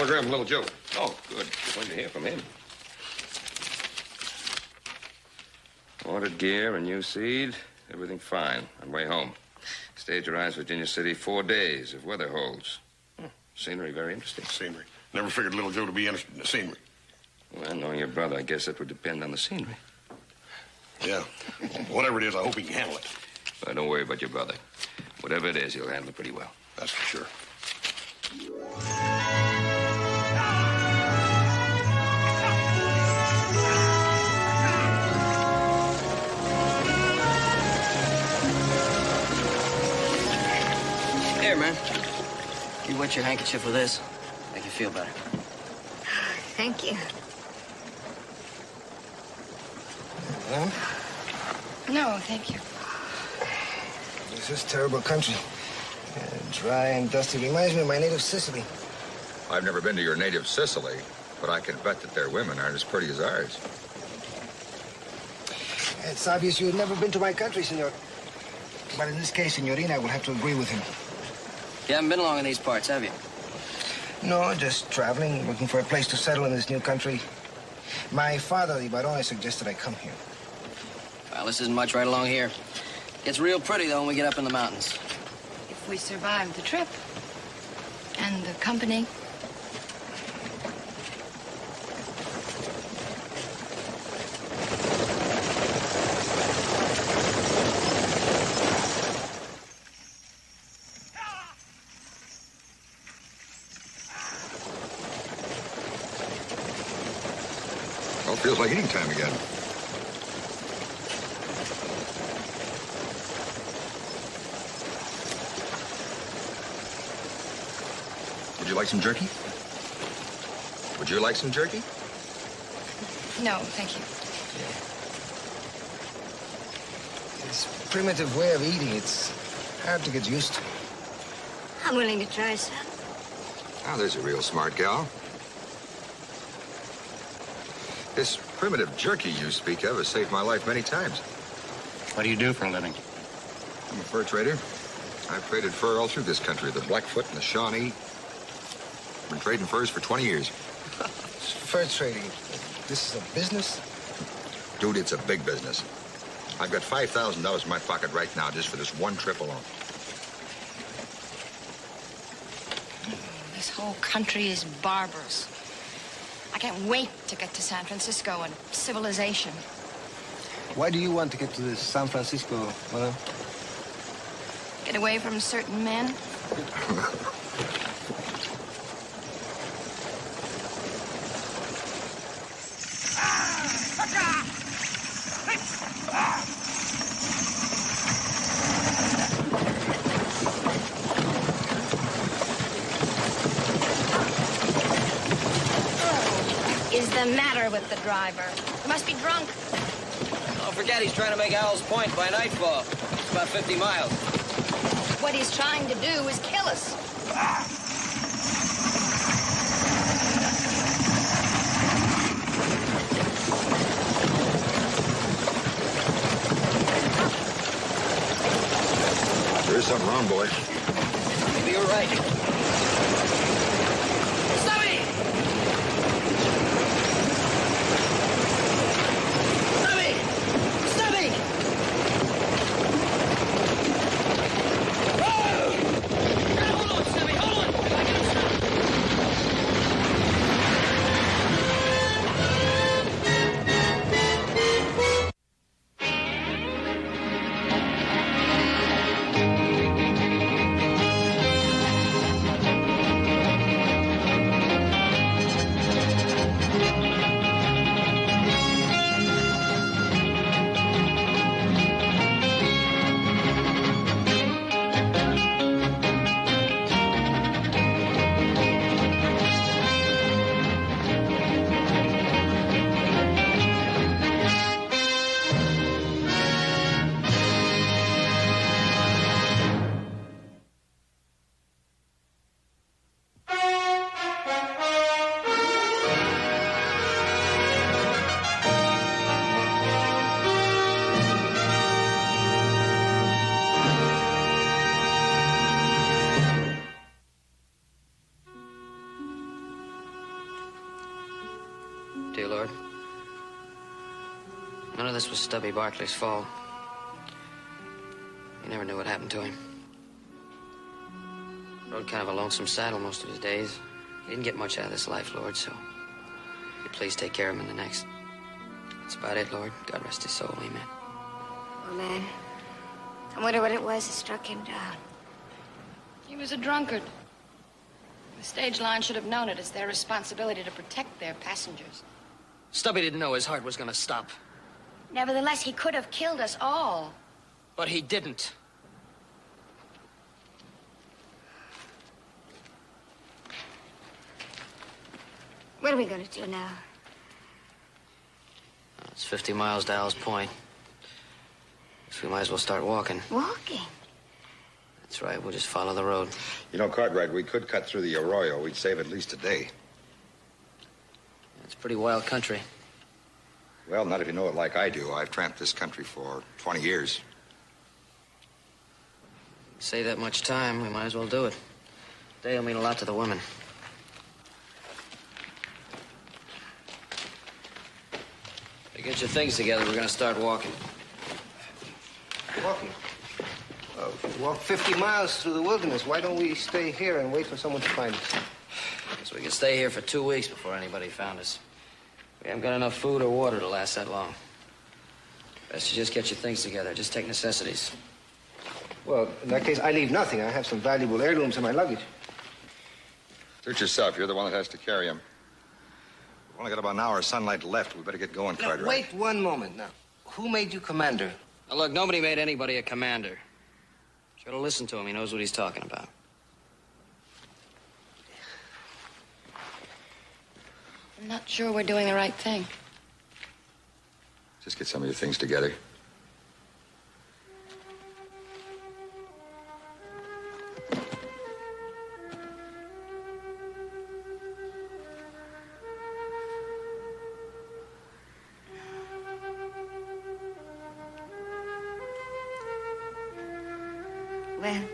telegram from little Joe. Oh, good. Going to hear from him. Ordered gear and new seed. Everything fine. On way home. Stage arrives Virginia City 4 days, if weather holds. Scenery very interesting. Scenery. Never figured little Joe to be interested in the scenery. Well, knowing your brother, I guess it would depend on the scenery. Yeah. Whatever it is, I hope he can handle it. Well, don't worry about your brother. Whatever it is, he'll handle it pretty well. That's for sure. Here, man. You wet your handkerchief with this. Make you feel better. Thank you. Ma'am? No, thank you. This is terrible country. Dry and dusty. Reminds me of my native Sicily. I've never been to your native Sicily, but I can bet that their women aren't as pretty as ours. It's obvious you've never been to my country, senor. But in this case, Signorina, I will have to agree with him. You haven't been long in these parts, have you? No, just traveling, looking for a place to settle in this new country. My father, the Barone, suggested I come here. Well, this isn't much right along here. Gets real pretty, though, when we get up in the mountains. If we survive the trip and the company. Well, it feels like eating time again. Would you like some jerky? Would you like some jerky? No, thank you. This primitive way of eating, it's hard to get used to. I'm willing to try some. Oh, there's a real smart gal. This primitive jerky you speak of has saved my life many times. What do you do for a living? I'm a fur trader. I've traded fur all through this country, the Blackfoot and the Shawnee. Been trading furs for 20 years. Fur trading. This is a business? Dude, it's a big business. I've got $5,000 in my pocket right now just for this one trip alone. This whole country is barbarous. I can't wait to get to San Francisco and civilization. Why do you want to get to this San Francisco, Madame? Get away from certain men. What's the matter with the driver? He must be drunk. Don't forget, he's trying to make Owl's Point by nightfall. It's about 50 miles. What he's trying to do is kill us. There is something wrong, boy. Maybe you're right. dear Lord. None of this was Stubby Barkley's fault. He never knew what happened to him. Rode kind of a lonesome saddle most of his days. He didn't get much out of this life, Lord, so you please take care of him in the next. That's about it, Lord. God rest his soul. Amen. Oh, man. I wonder what it was that struck him down. He was a drunkard. The stage line should have known it. It's their responsibility to protect their passengers. Stubby didn't know his heart was gonna stop. Nevertheless, he could have killed us all. But he didn't. What are we going to do now? It's 50 miles to Al's Point. So we might as well start walking. Walking? That's right. We'll just follow the road. You know, Cartwright, we could cut through the arroyo. We'd save at least a day. It's pretty wild country. Well, not if you know it like I do. I've tramped this country for 20 years. Save that much time, we might as well do it. Day will mean a lot to the women. You get your things together, we're gonna start walking. Walking? Well, if we walk 50 miles through the wilderness, why don't we stay here and wait for someone to find us? So we can stay here for 2 weeks before anybody found us. We haven't got enough food or water to last that long. Best to just get your things together. Just take necessities. Well, in that case, I leave nothing. I have some valuable heirlooms in my luggage. Suit yourself. You're the one that has to carry them. We've only got about an hour of sunlight left. We better get going, Now, Cartwright. wait one moment now. Who made you commander? Now, look, nobody made anybody a commander. Try to listen to him. He knows what he's talking about. I'm not sure we're doing the right thing. Just get some of your things together. Well,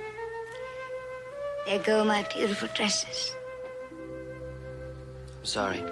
there go my beautiful dresses. I'm sorry.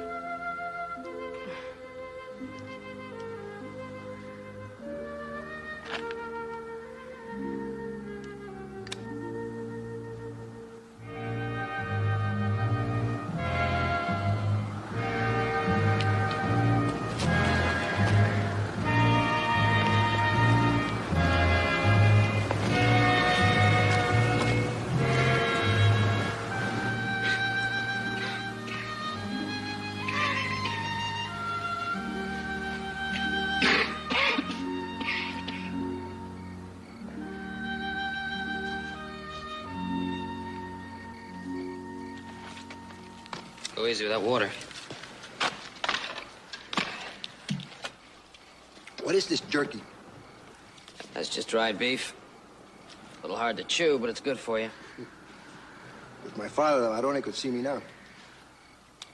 Go easy with that water. What is this jerky? That's just dried beef. A little hard to chew, but it's good for you. If my father, Aarone, could see me now,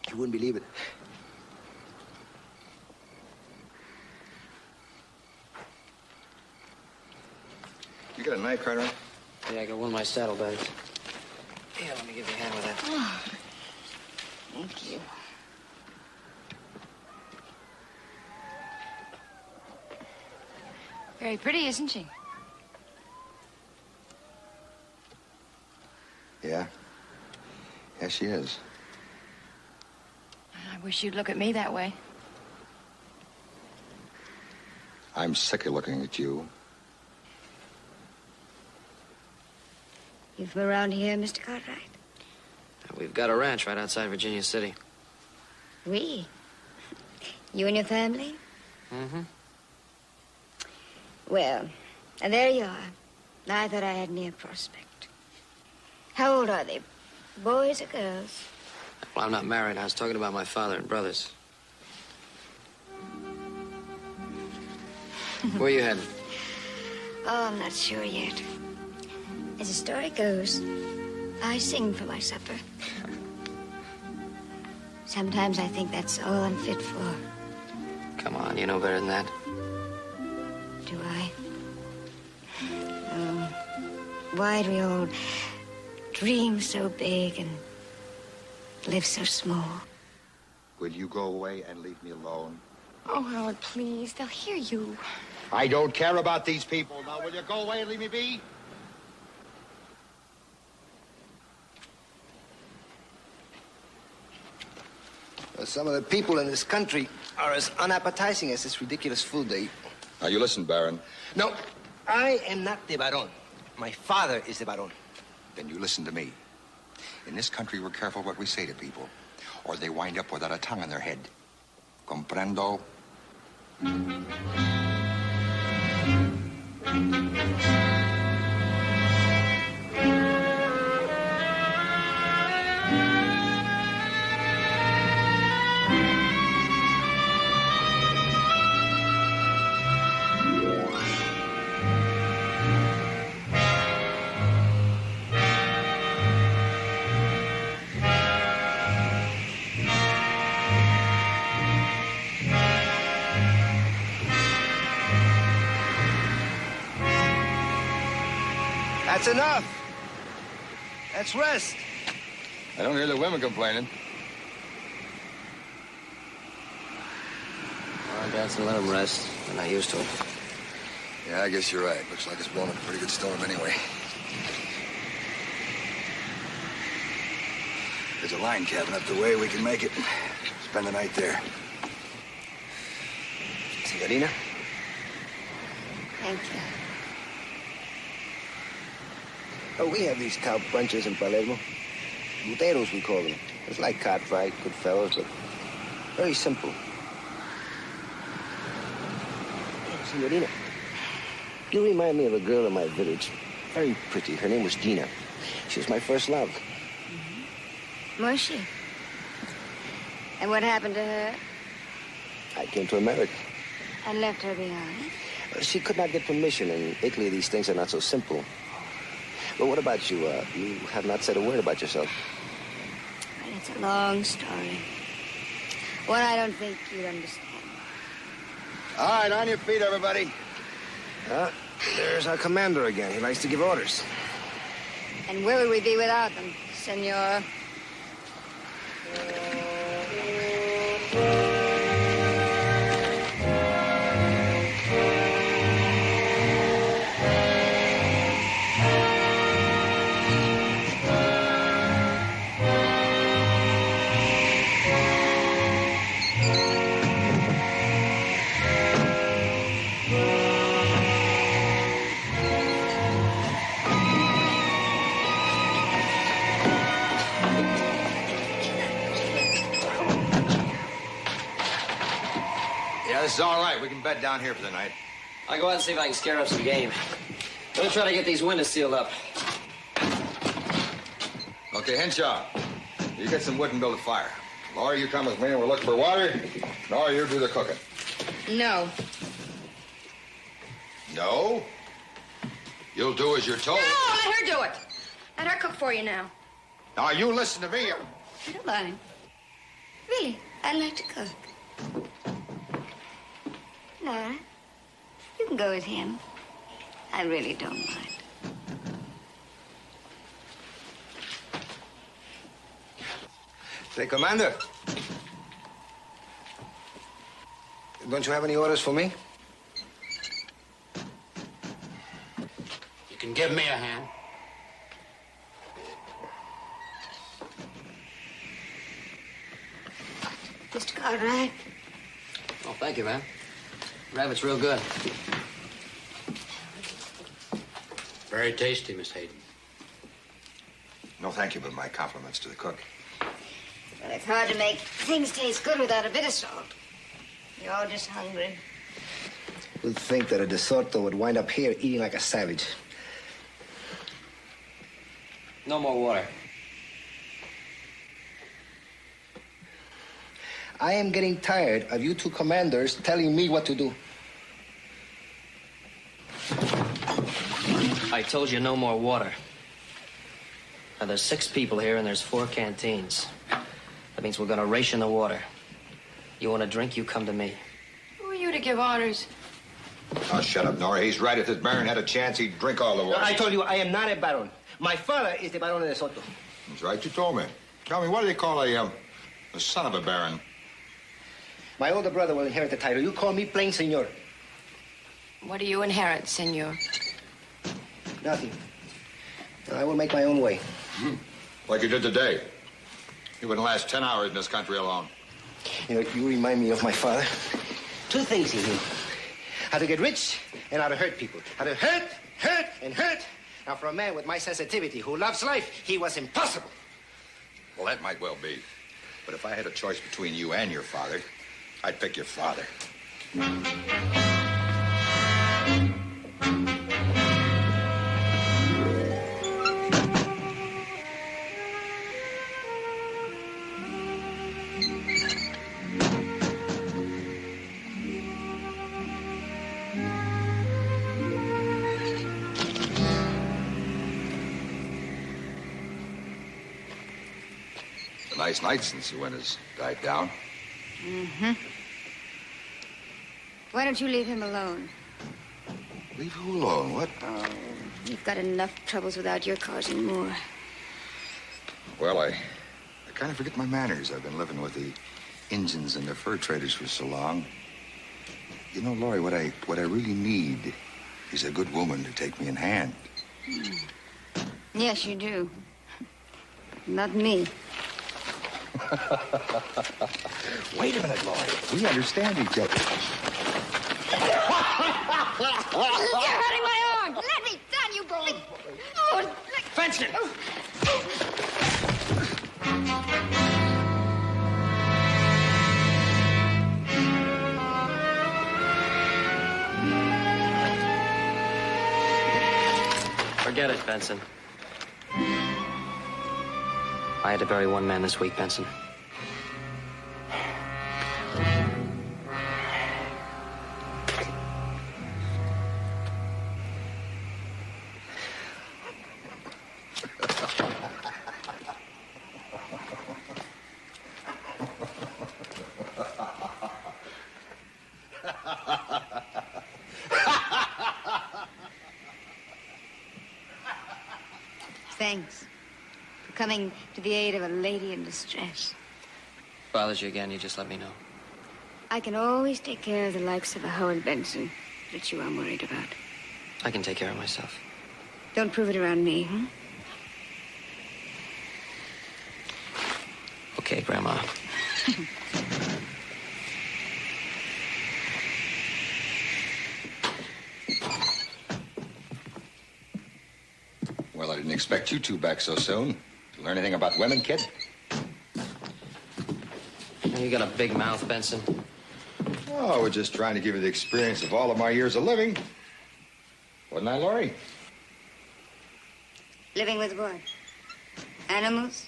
he wouldn't believe it. You got a knife, Cartwright? Yeah, I got one of my saddlebags. Here, let me give you a hand with that. Oh, thank you. Very pretty, isn't she? Yeah. Yeah, she is. I wish you'd look at me that way. I'm sick of looking at you. You from around here, Mr. Cartwright? We've got a ranch right outside Virginia City. We? You and your family? Mm-hmm. Well, there you are. I thought I had near prospect. How old are they? Boys or girls? Well, I'm not married. I was talking about my father and brothers. Where are you heading? Oh, I'm not sure yet. As the story goes, I sing for my supper. Sometimes I think that's all I'm fit for. Come on, you know better than that. Do I? Oh, why do we all dream so big and live so small? Will you go away and leave me alone? Oh, Howard, please. They'll hear you. I don't care about these people. Now, will you go away and leave me be? Well, some of the people in this country are as unappetizing as this ridiculous food they eat. Now, you listen, Baron. No, I am not the Baron. My father is the Baron. Then you listen to me. In this country, we're careful what we say to people, or they wind up without a tongue in their head. Comprendo? That's enough. Let's rest. I don't hear the women complaining. Well, Johnson, let them rest. They're not used to it. Yeah, I guess you're right. Looks like it's blowing a pretty good storm anyway. There's a line cabin up the way. We can make it. Spend the night there. Signorina? Thank you. Oh, we have these cow punchers in Palermo. Buteros, we call them. It's like Cartwright, good fellows, but very simple. Yeah, Signorina, you remind me of a girl in my village. Very pretty. Her name was Gina. She was my first love. Mm-hmm. Was she? And what happened to her? I came to America. And left her behind? She could not get permission. In Italy, these things are not so simple. But what about you? You have not said a word about yourself. Well, it's a long story. One I don't think you'd understand. All right, on your feet, everybody. There's our commander again. He likes to give orders. And where would we be without them, senor? Yeah, this is all right. We can bed down here for the night. I'll go out and see if I can scare up some game. Let me try to get these windows sealed up. Okay, Henshaw, you get some wood and build a fire. Laura, you come with me and we'll look for water. Laura, you do the cooking. No. No? You'll do as you're told. No, let her do it. Let her cook for you now. Now, you listen to me. I don't mind. Really, I'd like to cook. Laura, you can go with him. I really don't mind. Say, Commander. Don't you have any orders for me? You can give me a hand. Mr. Cartwright? Oh, thank you, man. Rabbit's real good. Very tasty, Miss Hayden. No, thank you, but my compliments to the cook. Well, it's hard to make things taste good without a bit of salt. You're all just hungry. Who'd think that a DeSoto would wind up here eating like a savage? No more water. I am getting tired of you two commanders telling me what to do. I told you no more water. Now, there's 6 people here and there's 4 canteens. That means we're gonna ration the water. You want a drink, you come to me. Who are you to give orders? Oh, shut up, Nora. He's right. If this Baron had a chance, he'd drink all the water. I told you I am not a baron. My father is the Baron de Soto. That's right, you told me. Tell me, what do they call a son of a baron? My older brother will inherit the title. You call me plain senor. What do you inherit, senor? Nothing. I will make my own way. Like you did today. You wouldn't last 10 hours in this country alone. You know, you remind me of my father. Two things he knew. How to get rich and how to hurt people. How to hurt, and hurt. Now, for a man with my sensitivity who loves life, he was impossible. Well, that might well be. But if I had a choice between you and your father, I'd pick your father. Nice night since the wind has died down. Mm-hmm. Why don't you leave him alone? Leave who alone? What? Oh, you've got enough troubles without your causing more. Well, I kind of forget my manners. I've been living with the Injuns and the fur traders for so long. You know, Laurie, what I really need is a good woman to take me in hand. Yes, you do. Not me. Wait a minute, Laurie. We understand each other. You're hurting my arm. Let me down, you big... Oh, Fence it! Forget it, Benson. I had to bury one man this week, Benson. Thanks for coming to the aid of a lady in distress. Bothers you again, you just let me know. I can always take care of the likes of a Howard Benson that you are worried about. I can take care of myself. Don't prove it around me, huh? Okay, Grandma. Well, I didn't expect you two back so soon. To learn anything about women, kid? You got a big mouth, Benson. Oh, we're just trying to give you the experience of all of my years of living. Wasn't I, Laurie? Living with what? Animals?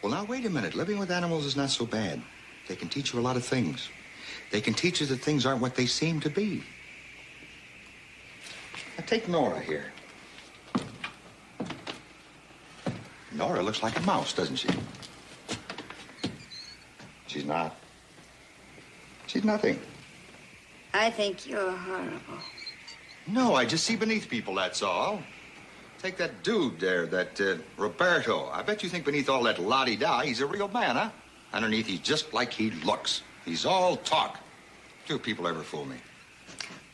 Well, now, wait a minute. Living with animals is not so bad. They can teach you a lot of things. They can teach you that things aren't what they seem to be. Now, take Nora here. Nora looks like a mouse, doesn't she? She's not. She's nothing. I think you're horrible. No, I just see beneath people, that's all. Take that dude there, that Roberto. I bet you think beneath all that la-di-da, he's a real man, huh? Underneath, he's just like he looks. He's all talk. Few people ever fool me.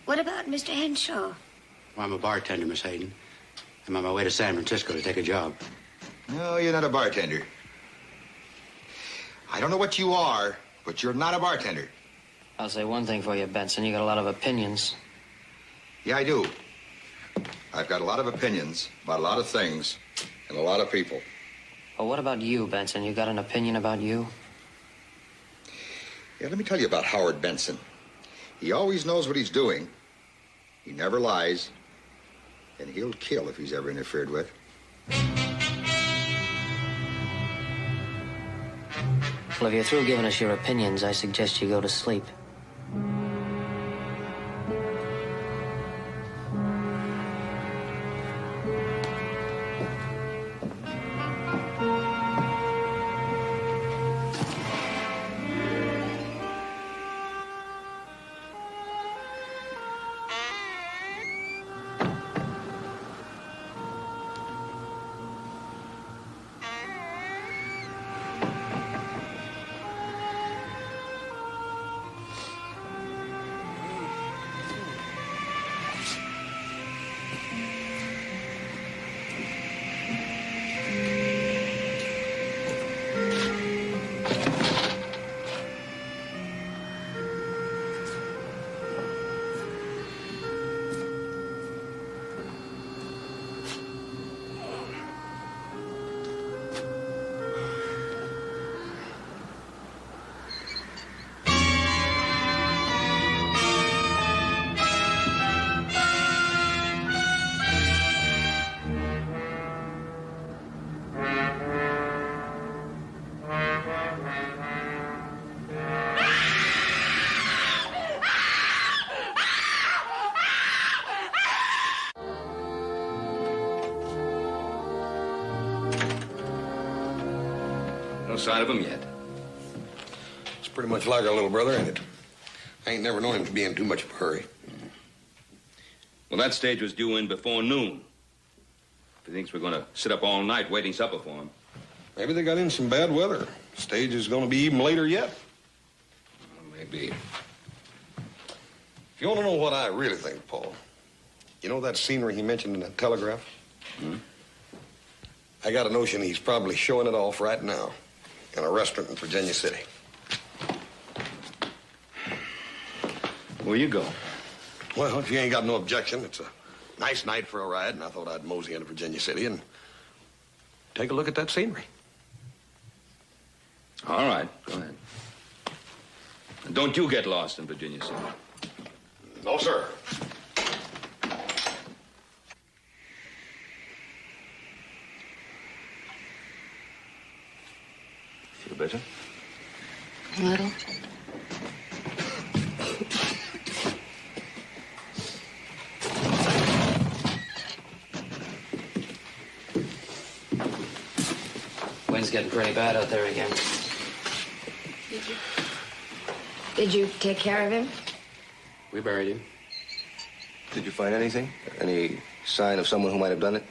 What about Mr. Henshaw? Well, I'm a bartender, Miss Hayden. I'm on my way to San Francisco to take a job. No, you're not a bartender. I don't know what you are, but you're not a bartender. I'll say one thing for you, Benson. You got a lot of opinions. Yeah, I do. I've got a lot of opinions about a lot of things and a lot of people. Well, what about you, Benson? You got an opinion about you? Yeah, let me tell you about Howard Benson. He always knows what he's doing. He never lies. And he'll kill if he's ever interfered with. Well, if you're through giving us your opinions, I suggest you go to sleep. sign of him yet. It's pretty much like our little brother, ain't it? I ain't never known him to be in too much of a hurry. Well, that stage was due in before noon. If he thinks we're going to sit up all night waiting supper for him. Maybe they got in some bad weather. Stage is going to be even later yet. Well, maybe. If you want to know what I really think, Paul, you know that scenery he mentioned in that telegraph? Hmm? I got a notion he's probably showing it off right now in a restaurant in Virginia City. Where you go? Well, if you ain't got no objection, it's a nice night for a ride, and I thought I'd mosey into Virginia City and take a look at that scenery. All right, go ahead. And don't you get lost in Virginia City. No, sir. Feel better? A little. Wind's getting pretty bad out there again. Did you take care of him? We buried him. Did you find anything? Any sign of someone who might have done it?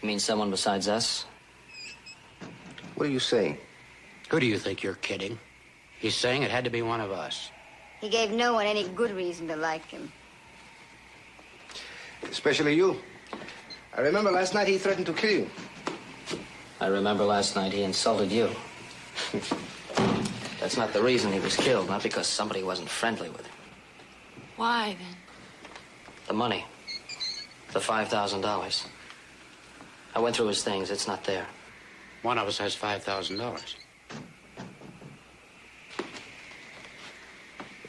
You mean someone besides us? What are you saying? Who do you think you're kidding? He's saying it had to be one of us. He gave no one any good reason to like him. Especially you. I remember last night he threatened to kill you. I remember last night he insulted you. That's not the reason he was killed, not because somebody wasn't friendly with him. Why, then? The money. The $5,000. I went through his things. It's not there. One of us has $5,000.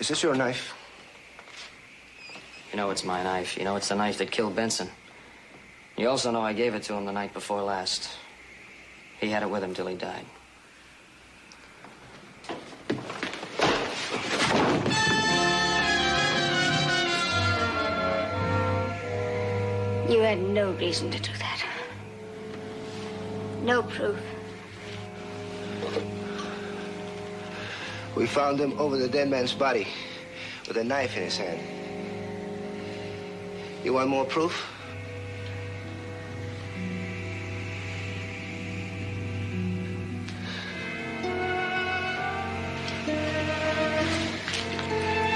Is this your knife? You know it's my knife. You know it's the knife that killed Benson. You also know I gave it to him the night before last. He had it with him till he died. You had no reason to do that. No proof. We found him over the dead man's body with a knife in his hand. You want more proof?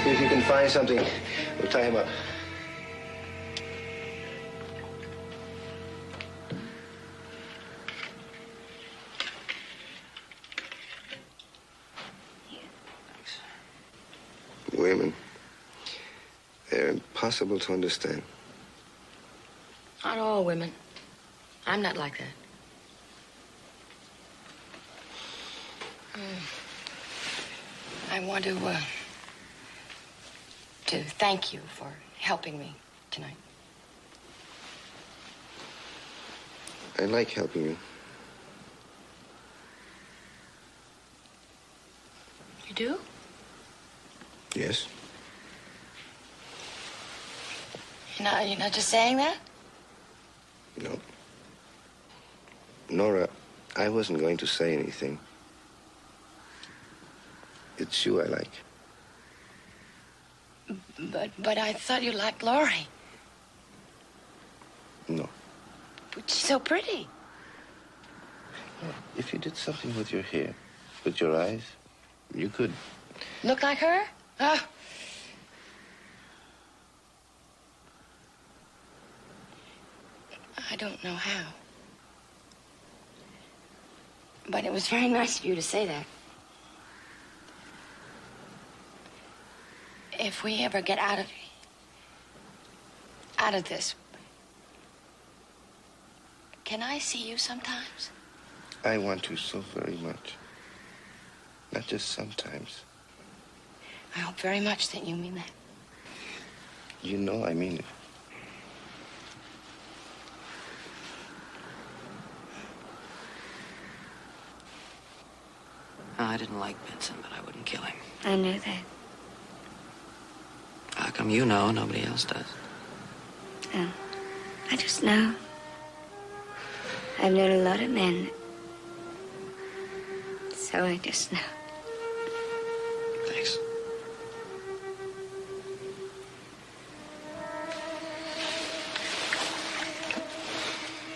See if you can find something. We'll tie him up. Women, they're impossible to understand. Not all women. I'm not like that. I want to thank you for helping me tonight. I like helping you. You do? Yes. You're not just saying that? No. Nora, I wasn't going to say anything. It's you I like. But I thought you liked Laurie. No. But she's so pretty. If you did something with your hair, with your eyes, you could. Look like her? Oh. I don't know how. But it was very nice of you to say that. If we ever get out of this, can I see you sometimes? I want to so very much. Not just sometimes. I hope very much that you mean that. You know I mean it. I didn't like Benson, but I wouldn't kill him. I knew that. How come you know, nobody else does? Oh, I just know. I've known a lot of men So I just know. Thanks.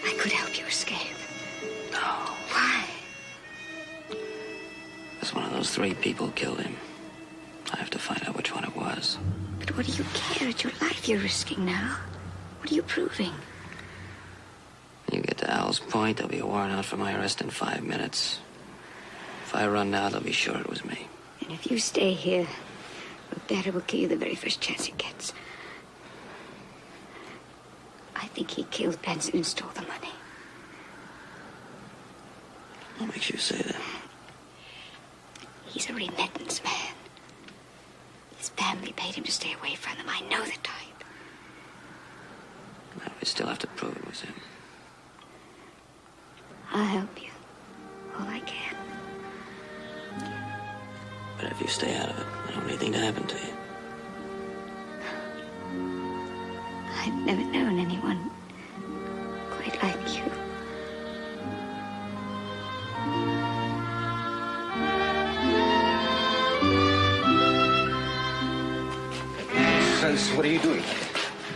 I could help you escape. No. Why? It's one of those 3 people killed him. I have to find out which one it was. But what do you care? It's your life you're risking now. What are you proving? You get to Al's Point, there'll be a warrant out for my arrest in 5 minutes. If I run now, they'll be sure it was me. And if you stay here, Roberto will kill you the very first chance he gets. I think he killed Benson and stole the money. What makes you say that? He's a remittance man. His family paid him to stay away from them. I know the type. Well, we still have to prove it was him. I'll help you. All I can. But if you stay out of it, I don't want anything to happen to you. I've never known anyone quite like you. What are you doing?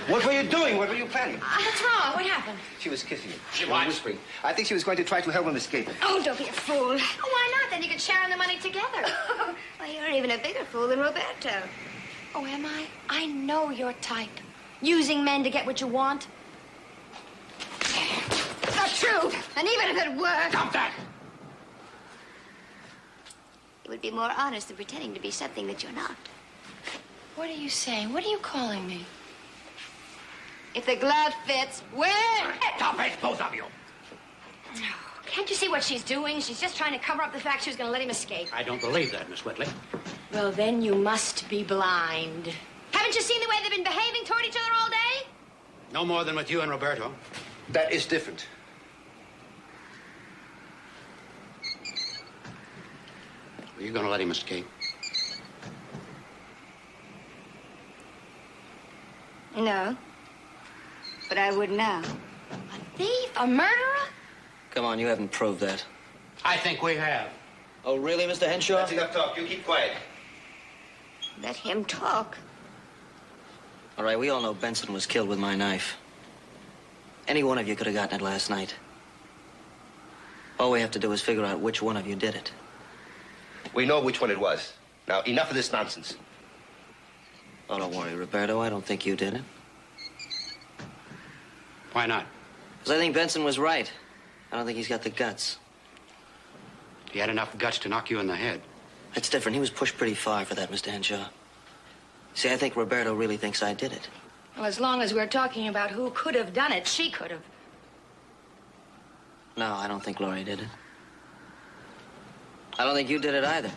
What were you doing? What were you planning? What's wrong? What happened? She was kissing him. She was what? whispering. I think she was going to try to help him escape. Oh, don't be a fool. Oh, why not? Then you could share in the money together. Well, you're even a bigger fool than Roberto. Oh, am I? I know your type. Using men to get what you want. Not true. And even if it were, Stop that! it would be more honest than pretending to be something that you're not. What are you saying? What are you calling me? If the glove fits, wear it. Stop it, both of you! Can't you see what she's doing? She's just trying to cover up the fact she was going to let him escape. I don't believe that, Miss Whitley. Well, then you must be blind. Haven't you seen the way they've been behaving toward each other all day? No more than with you and Roberto. That is different. Are you going to let him escape? No. But I would now. A thief? A murderer? Come on, you haven't proved that. I think we have. Oh, really, Mr. Henshaw? That's enough talk. You keep quiet. Let him talk. All right, we all know Benson was killed with my knife. Any one of you could have gotten it last night. All we have to do is figure out which one of you did it. We know which one it was. Now, enough of this nonsense. Oh, don't worry, Roberto. I don't think you did it. Why not? Because I think Benson was right. I don't think he's got the guts. He had enough guts to knock you in the head. That's different. He was pushed pretty far for that, Mr. Henshaw. See, I think Roberto really thinks I did it. Well, as long as we're talking about who could have done it, she could have. No, I don't think Laurie did it. I don't think you did it either.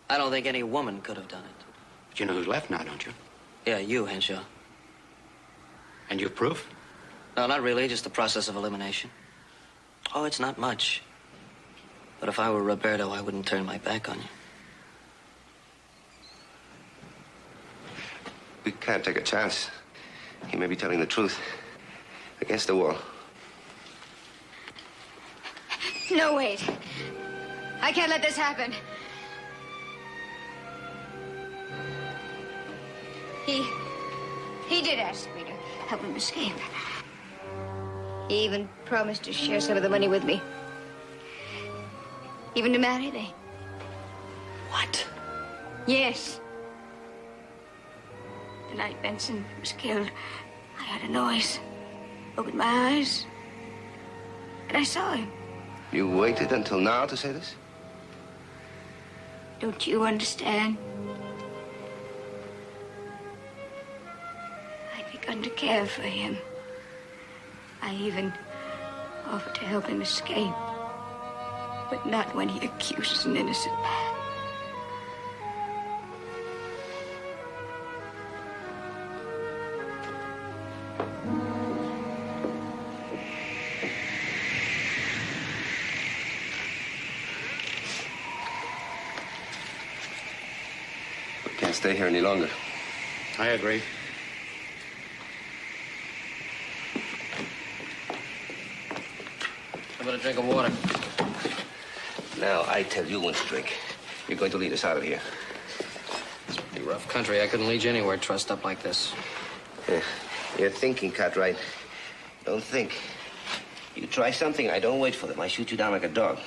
I don't think any woman could have done it. But you know who's left now, don't you? Yeah, you, Henshaw. And you've proof? No, not really. Just the process of elimination. Oh, it's not much. But if I were Roberto, I wouldn't turn my back on you. We can't take a chance. He may be telling the truth. Against the wall. No, wait. I can't let this happen. He did ask me to help him escape. He even promised to share some of the money with me. Even to marry me. What? Yes. The night Benson was killed, I heard a noise. Opened my eyes, and I saw him. You waited until now to say this? Don't you understand? I'd begun to care for him. I even offered to help him escape. But not when he accuses an innocent man. We can't stay here any longer. I agree. How about a drink of water? Now, I tell you when to drink. You're going to lead us out of here. It's a pretty rough country. I couldn't lead you anywhere trussed up like this. Yeah. You're thinking, Cartwright. Don't think. You try something, I don't wait for them. I shoot you down like a dog.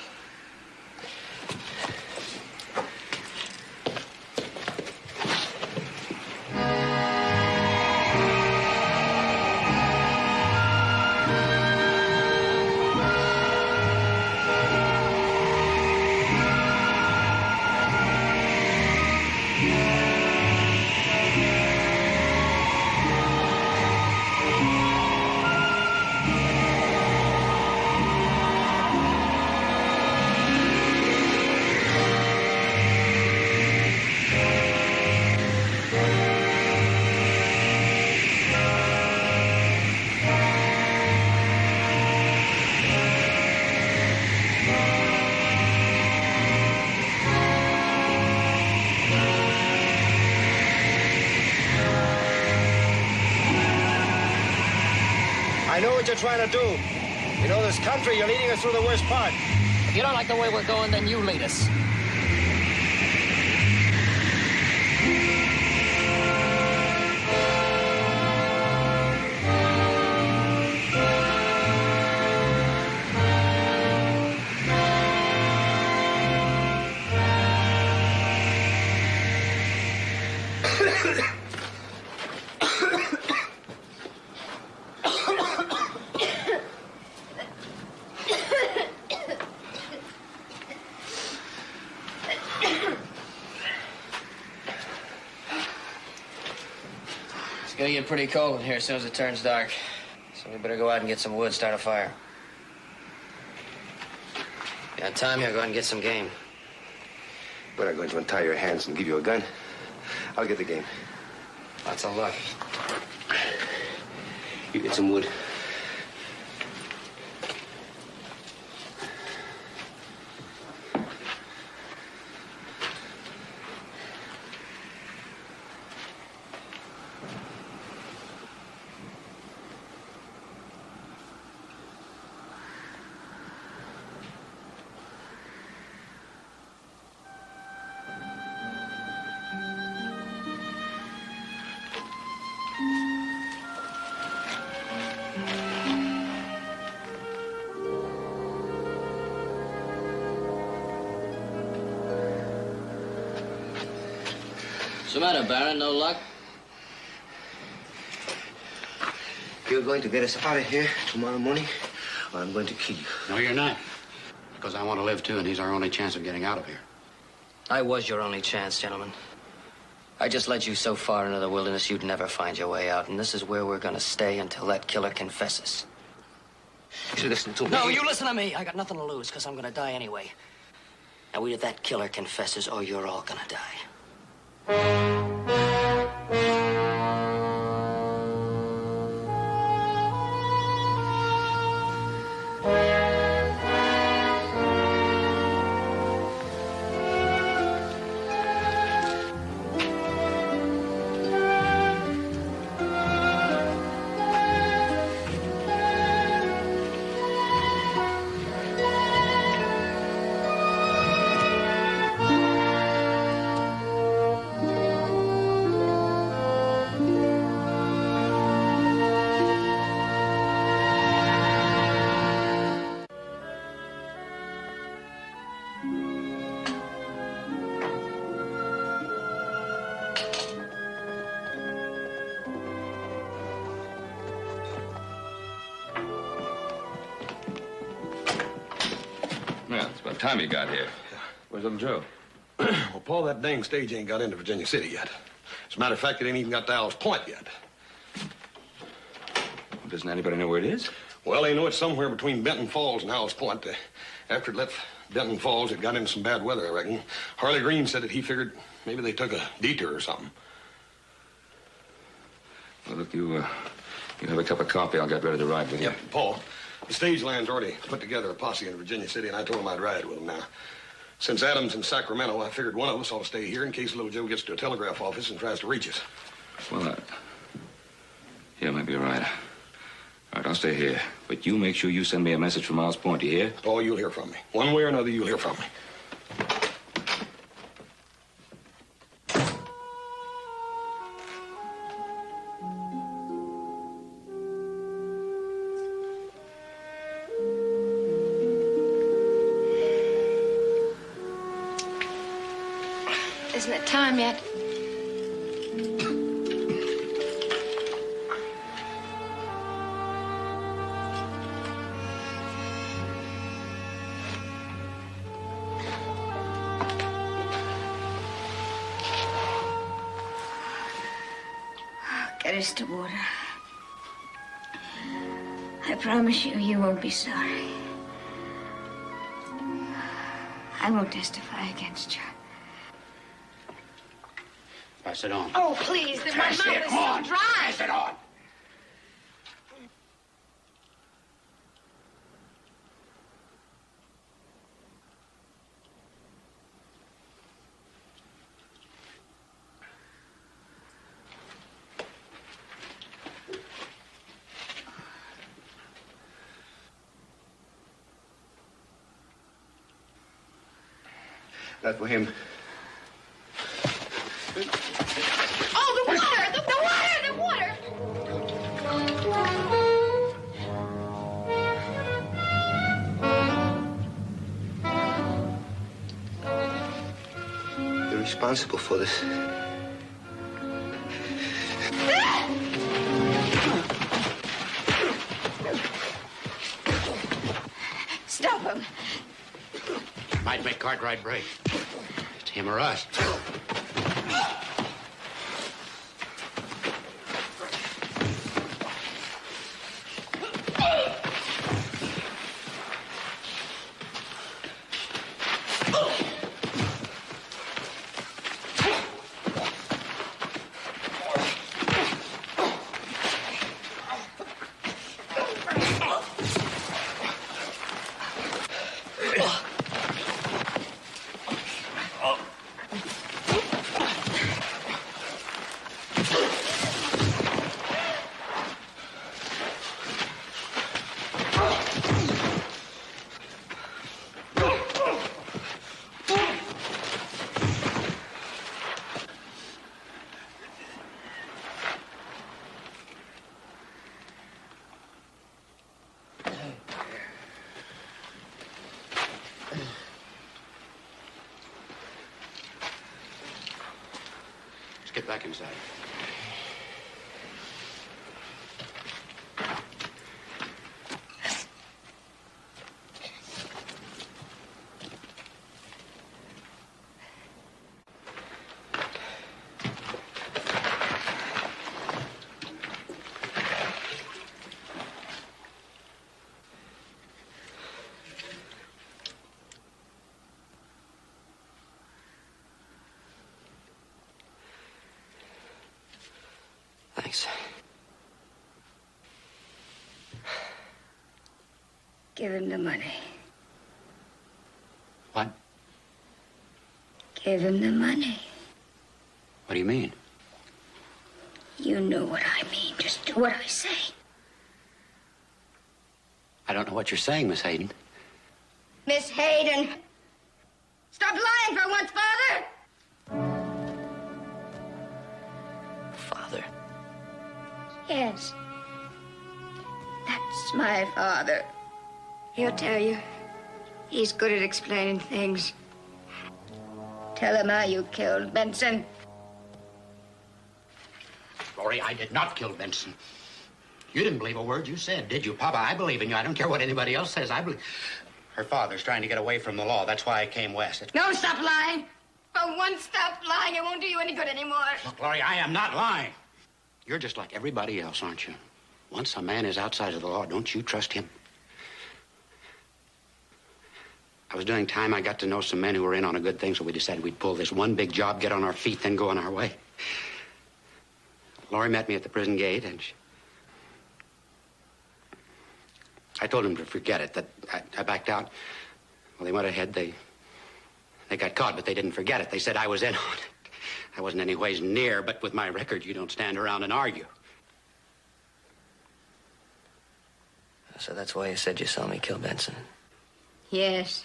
I know what you're trying to do. You know this country, you're leading us through the worst part. If you don't like the way we're going, then you lead us. It's gonna get pretty cold in here as soon as it turns dark. So we better go out and get some wood, start a fire. You got time here? Go out and get some game. We're not going to untie your hands and give you a gun. I'll get the game. Lots of luck. You get some wood. What's the matter, Baron? No luck? You're going to get us out of here tomorrow morning, or I'm going to kill you. No, you're not. Because I want to live, too, and he's our only chance of getting out of here. I was your only chance, gentlemen. I just led you so far into the wilderness you'd never find your way out, and this is where we're gonna stay until that killer confesses. You listen to me. No, you listen to me. I got nothing to lose, because I'm gonna die anyway. Now, either that killer confesses, or you're all gonna die. Well, it's about time you got here. Where's little Joe? Well, Paul, that dang stage ain't got into Virginia City yet. As a matter of fact, it ain't even got to Owl's Point yet. Well, doesn't anybody know where it is? Well, they know it's somewhere between Benton Falls and Owl's Point. After it left Benton Falls, it got into some bad weather, I reckon. Harley Green said that he figured maybe they took a detour or something. Well, look, you have a cup of coffee. I'll get ready to ride with you. Yep, Paul. The stage land's already put together a posse in Virginia City, and I told him I'd ride with him now. Since Adam's in Sacramento, I figured one of us ought to stay here in case little Joe gets to a telegraph office and tries to reach us. Well, yeah, maybe you're right. All right, I'll stay here. But you make sure you send me a message from Miles Point, you hear? Oh, you'll hear from me. One way or another, you'll hear from me. Isn't it time yet? Get us to water. I promise you, you won't be sorry. I won't testify against you. Pass it on. Oh, please. My mouth is so dry. Pass it on. Not for him. Oh, the water! The water! The water! You're responsible for this. Stop him. Might make Cartwright break. It's him or us. Let's get back inside. Thanks. Give him the money. What? Give him the money. What do you mean? You know what I mean. Just do what I say. I don't know what you're saying, Miss Hayden. Miss Hayden. Stop lying for once, Father. Father. Yes. That's my father. He'll tell you. He's good at explaining things. Tell him how you killed Benson. Lori, I did not kill Benson. You didn't believe a word you said, did you, Papa? I believe in you. I don't care what anybody else says. I believe... Her father's trying to get away from the law. That's why I came west. No, stop lying. For once, stop lying. It won't do you any good anymore. Look, Lori, I am not lying. You're just like everybody else, aren't you? Once a man is outside of the law, don't you trust him? I was doing time. I got to know some men who were in on a good thing, so we decided we'd pull this one big job, get on our feet, then go on our way. Laurie met me at the prison gate, and I told him to forget it, that I backed out. Well, they went ahead. They got caught, but they didn't forget it. They said I was in on it. I wasn't any ways near, but with my record, you don't stand around and argue. So that's why you said you saw me kill Benson. Yes.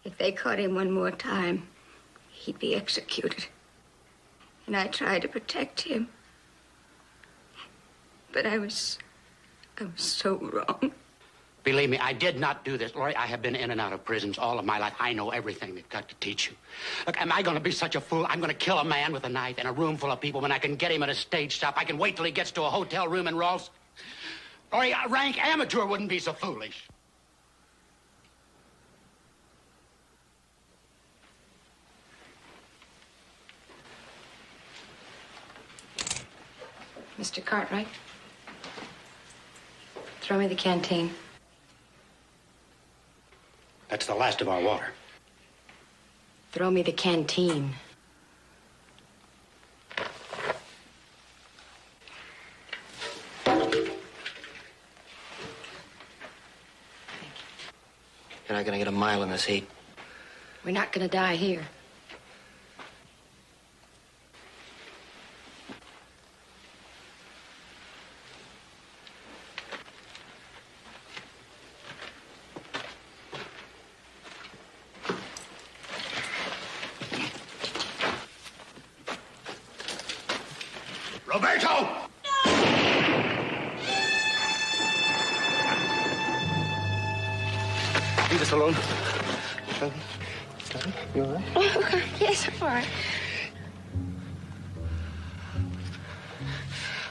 If they caught him one more time, he'd be executed. And I tried to protect him. But I was so wrong. Believe me, I did not do this. Lori, I have been in and out of prisons all of my life. I know everything they've got to teach you. Look, am I going to be such a fool? I'm going to kill a man with a knife in a room full of people when I can get him at a stage stop. I can wait till he gets to a hotel room and rolls. Lori, a rank amateur wouldn't be so foolish. Mr. Cartwright, throw me the canteen. That's the last of our water. Throw me the canteen. You're not gonna get a mile in this heat. We're not gonna die here. Roberto! Leave us alone. You all right? Oh, yes, I'm all right.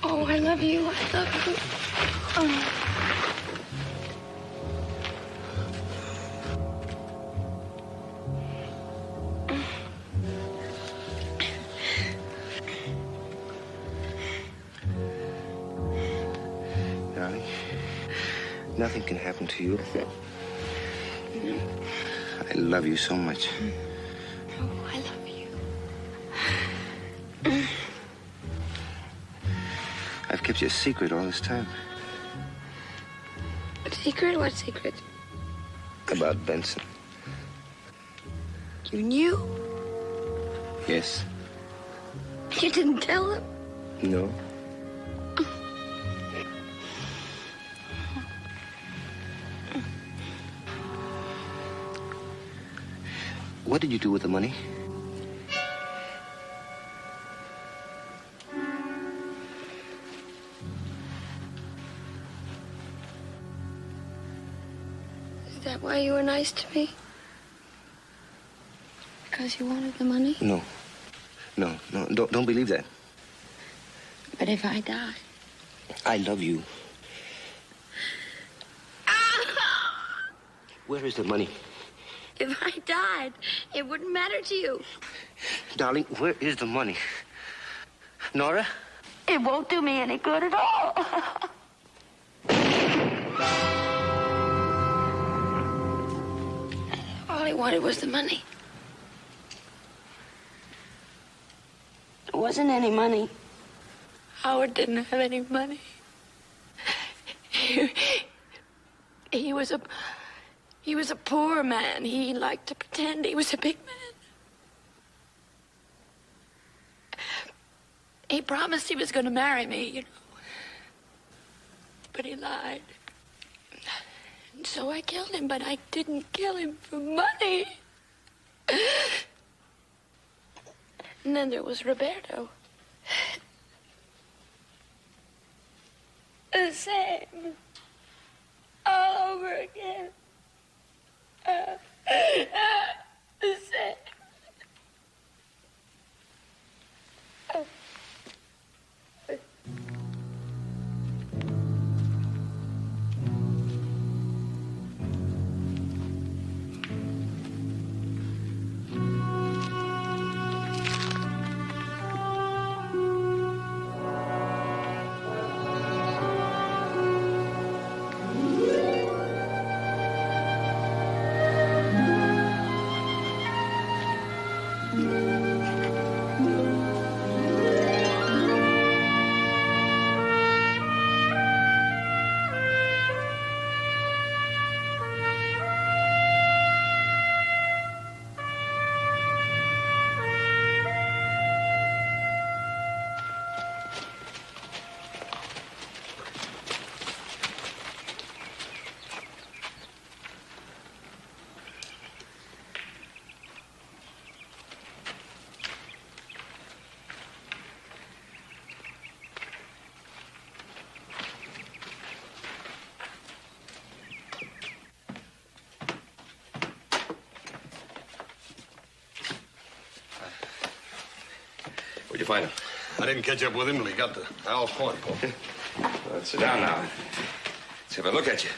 Oh, I love you. I love you. Oh. Darling, nothing can happen to you. I love you so much. Oh, I love you. I've kept you a secret all this time. A secret? What secret? About Benson. You knew? Yes. You didn't tell him? No. What did you do with the money? Is that why you were nice to me? Because you wanted the money? No. No, don't believe that. But if I die? I love you. Where is the money? If I died, it wouldn't matter to you. Darling, where is the money? Nora? It won't do me any good at all. All he wanted was the money. There wasn't any money. Howard didn't have any money. He was a poor man. He liked to pretend he was a big man. He promised he was going to marry me, you know. But he lied. And so I killed him, but I didn't kill him for money. And then there was Roberto. The same. All over again. The same. Where'd you find him? I didn't catch up with him till he got to Al's Point. Well, sit down now. Let's have a look at you.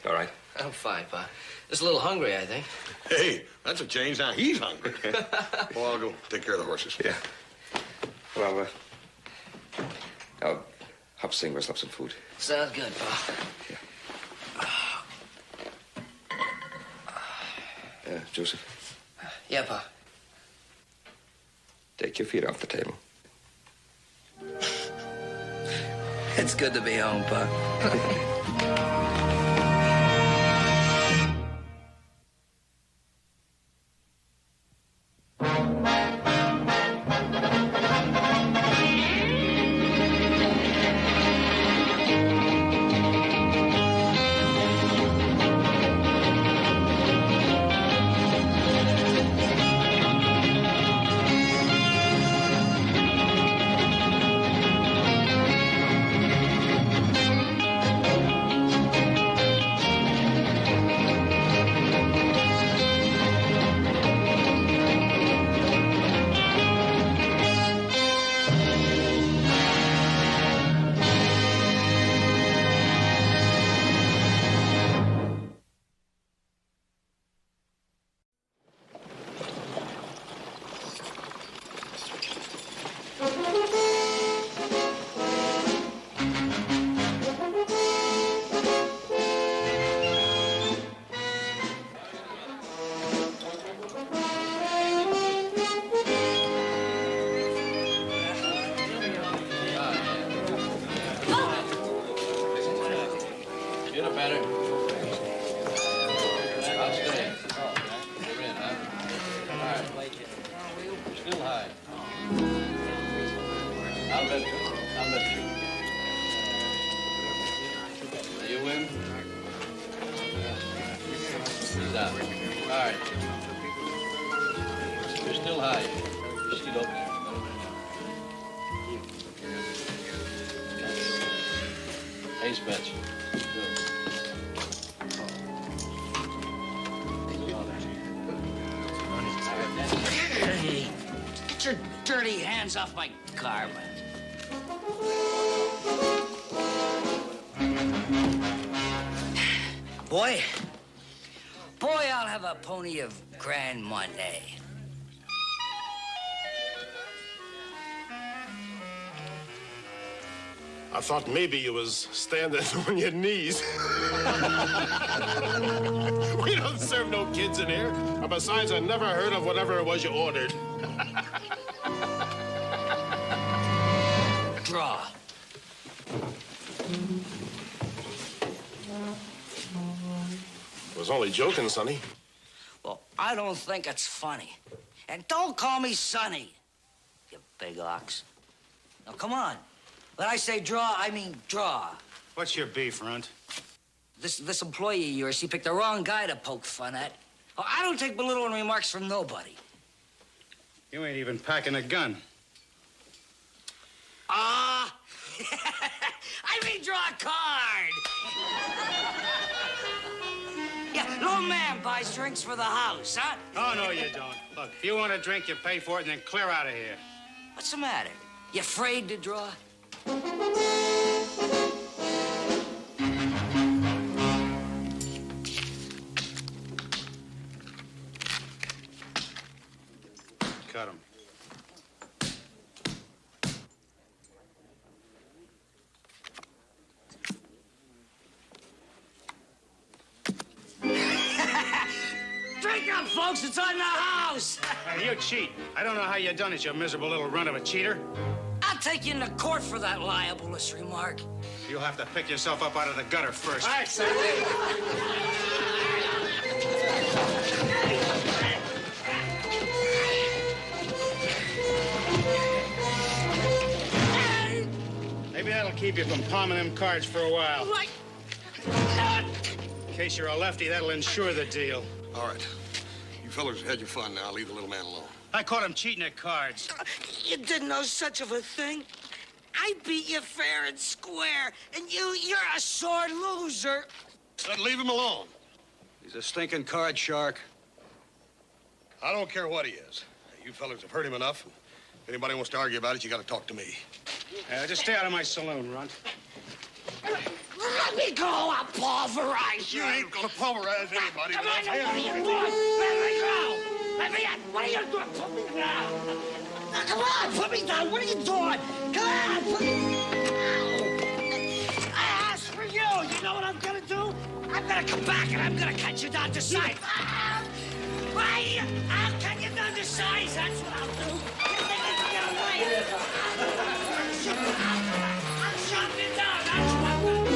All right. I'm fine, Pa. Just a little hungry, I think. Hey, that's a change. Now he's hungry. Well, I'll go take care of the horses. Yeah. Well, I'll sing whistle up some food. Sounds good, Pa. Joseph, Yeah, Pa. take your feet off the table. It's good to be home, Pa. Hey, get your dirty hands off my car, man. Boy, I'll have a pony of Grand Monday. I thought maybe you was standing on your knees. We don't serve no kids in here. And besides, I never heard of whatever it was you ordered. Draw. I was only joking, Sonny. Well, I don't think it's funny. And don't call me Sonny, you big ox. Now, come on. When I say draw, I mean draw. What's your beef, Runt? This employee of yours, he picked the wrong guy to poke fun at. Oh, I don't take belittling remarks from nobody. You ain't even packing a gun. Ah! I mean draw a card. Yeah, little man buys drinks for the house, huh? Oh, no, you don't. Look, if you want a drink, you pay for it and then clear out of here. What's the matter? You afraid to draw? Cut him. Drink up, folks. It's on the house. Hey, you cheat. I don't know how you done it, you miserable little runt of a cheater. I'll take you into court for that libelous remark. You'll have to pick yourself up out of the gutter first. All right, sir. Maybe that'll keep you from palming them cards for a while. Like... In case you're a lefty, that'll ensure the deal. All right. You fellas had your fun now. Leave the little man alone. I caught him cheating at cards. You didn't know such of a thing. I beat you fair and square, and you're a sore loser. Then leave him alone. He's a stinking card shark. I don't care what he is. You fellas have heard him enough. If anybody wants to argue about it, you got to talk to me. Just stay out of my saloon, Runt. Let me go! I'll pulverize you! You ain't gonna pulverize anybody. Come on, what are you doing? Let me go! Let me out! What are you doing? Put me down! Now, come on, put me down! What are you doing? Come on, put me down! I asked for you! You know what I'm gonna do? I'm gonna come back and I'm gonna cut you down to size. Right? I'll cut you down to size. That's what I'll do. You think I can get away? I'll shut you down. That's what I'm gonna do.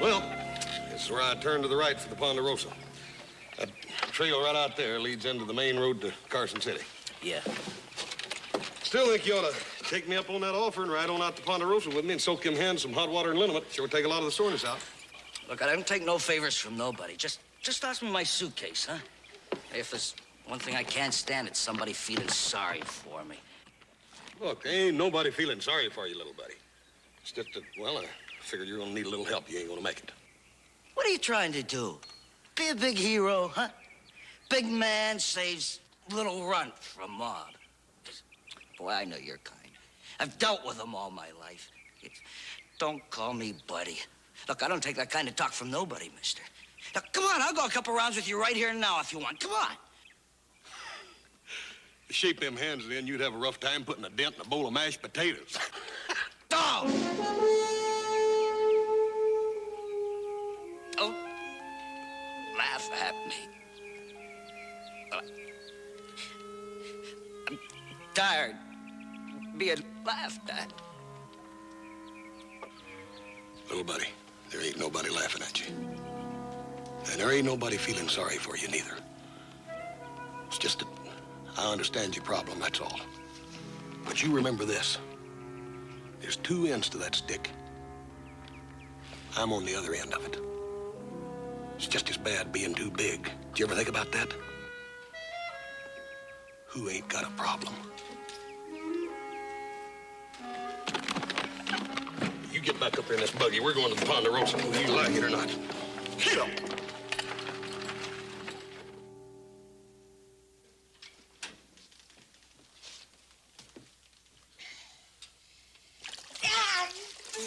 Well, this is where I turn to the right for the Ponderosa. That trail right out there leads into the main road to Carson City. Yeah. Still think you ought to take me up on that offer and ride on out to Ponderosa with me and soak them hands some hot water and liniment. Sure take a lot of the soreness out. Look, I don't take no favors from nobody. Just toss me my suitcase, huh? If there's one thing I can't stand, it's somebody feeling sorry for me. Look, there ain't nobody feeling sorry for you, little buddy. It's just that, well, I figured you're gonna need a little help. You ain't gonna make it. What are you trying to do? Be a big hero, huh? Big man saves little runt from mob. Boy, I know your kind. I've dealt with them all my life. Don't call me buddy. Look, I don't take that kind of talk from nobody, mister. Now, come on, I'll go a couple rounds with you right here and now if you want. Come on. To shape them hands then, you'd have a rough time putting a dent in a bowl of mashed potatoes. Don't laugh at me. I'm tired of being laughed at. Little buddy, there ain't nobody laughing at you. And there ain't nobody feeling sorry for you neither. It's just that I understand your problem, that's all. But you remember this. There's two ends to that stick. I'm on the other end of it. It's just as bad being too big. Did you ever think about that? Who ain't got a problem? You get back up there in this buggy. We're going to the Ponderosa, whether you like it or not. Get up!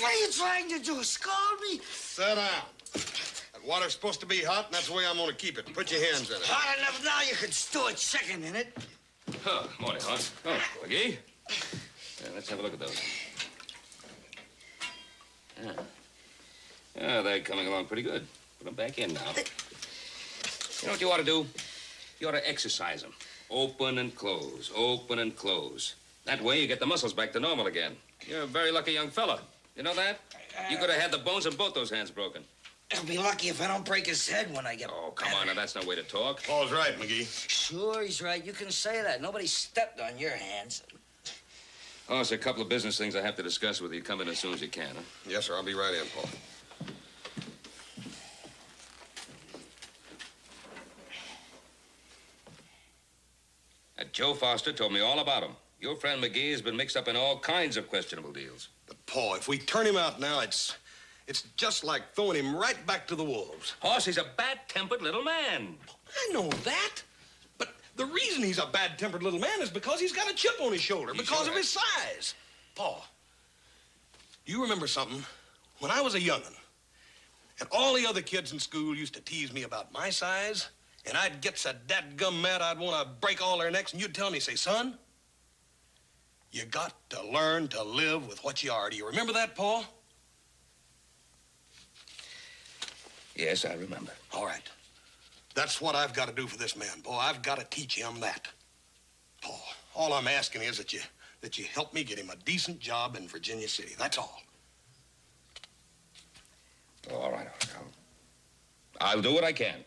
What are you trying to do, scold me? Sit down. That water's supposed to be hot, and that's the way I'm going to keep it. Put your hands in it. Hot enough now you could stew a chicken in it. Oh, morning, Hon. Oh, McGee. Yeah, let's have a look at those. Yeah, they're coming along pretty good. Put them back in now. You know what you ought to do? You ought to exercise them. Open and close, open and close. That way you get the muscles back to normal again. You're a very lucky young fella. You know that? You could have had the bones in both those hands broken. I'll be lucky if I don't break his head when I get... Oh, come on, now, that's no way to talk. Paul's right, McGee. Sure, he's right. You can say that. Nobody stepped on your hands. Oh, there's a couple of business things I have to discuss with you. Come in as soon as you can, huh? Yes, sir. I'll be right in, Paul. Joe Foster told me all about him. Your friend McGee has been mixed up in all kinds of questionable deals. But, Paul, if we turn him out now, it's just like throwing him right back to the wolves. Hoss, he's a bad-tempered little man. I know that. But the reason he's a bad-tempered little man is because he's got a chip on his shoulder, because of his size. Paul, you remember something? When I was a young'un, And all the other kids in school used to tease me about my size, and I'd get so dadgum mad I'd want to break all their necks, and you'd tell me, say, son, you got to learn to live with what you are. Do you remember that, Paul? Yes, I remember. All right. That's what I've got to do for this man, Paul. I've got to teach him that. Paul, all I'm asking is that you help me get him a decent job in Virginia City. That's all. Oh, all right. I'll do what I can.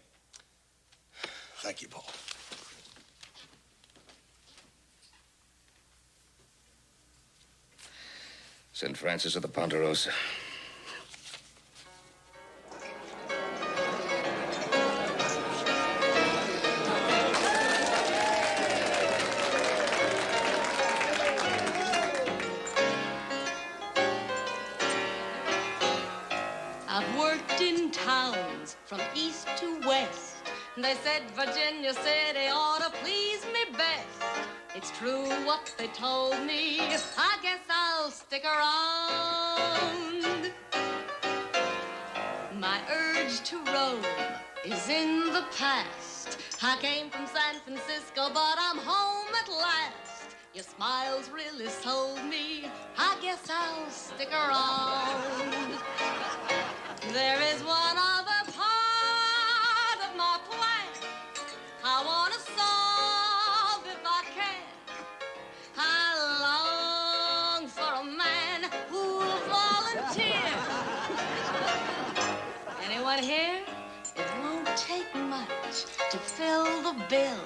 Thank you, Paul. St. Francis of the Ponderosa. I've worked in towns from east to west. They said Virginia City ought to please me best. It's true what they told me. I guess I'll stick around. My urge to roam is in the past. I came from San Francisco, but I'm home at last. Your smiles really sold me. I guess I'll stick around. There is one other part of my plan I want to solve if I can. I long for a man who'll volunteer. Anyone here? It won't take much to fill the bill.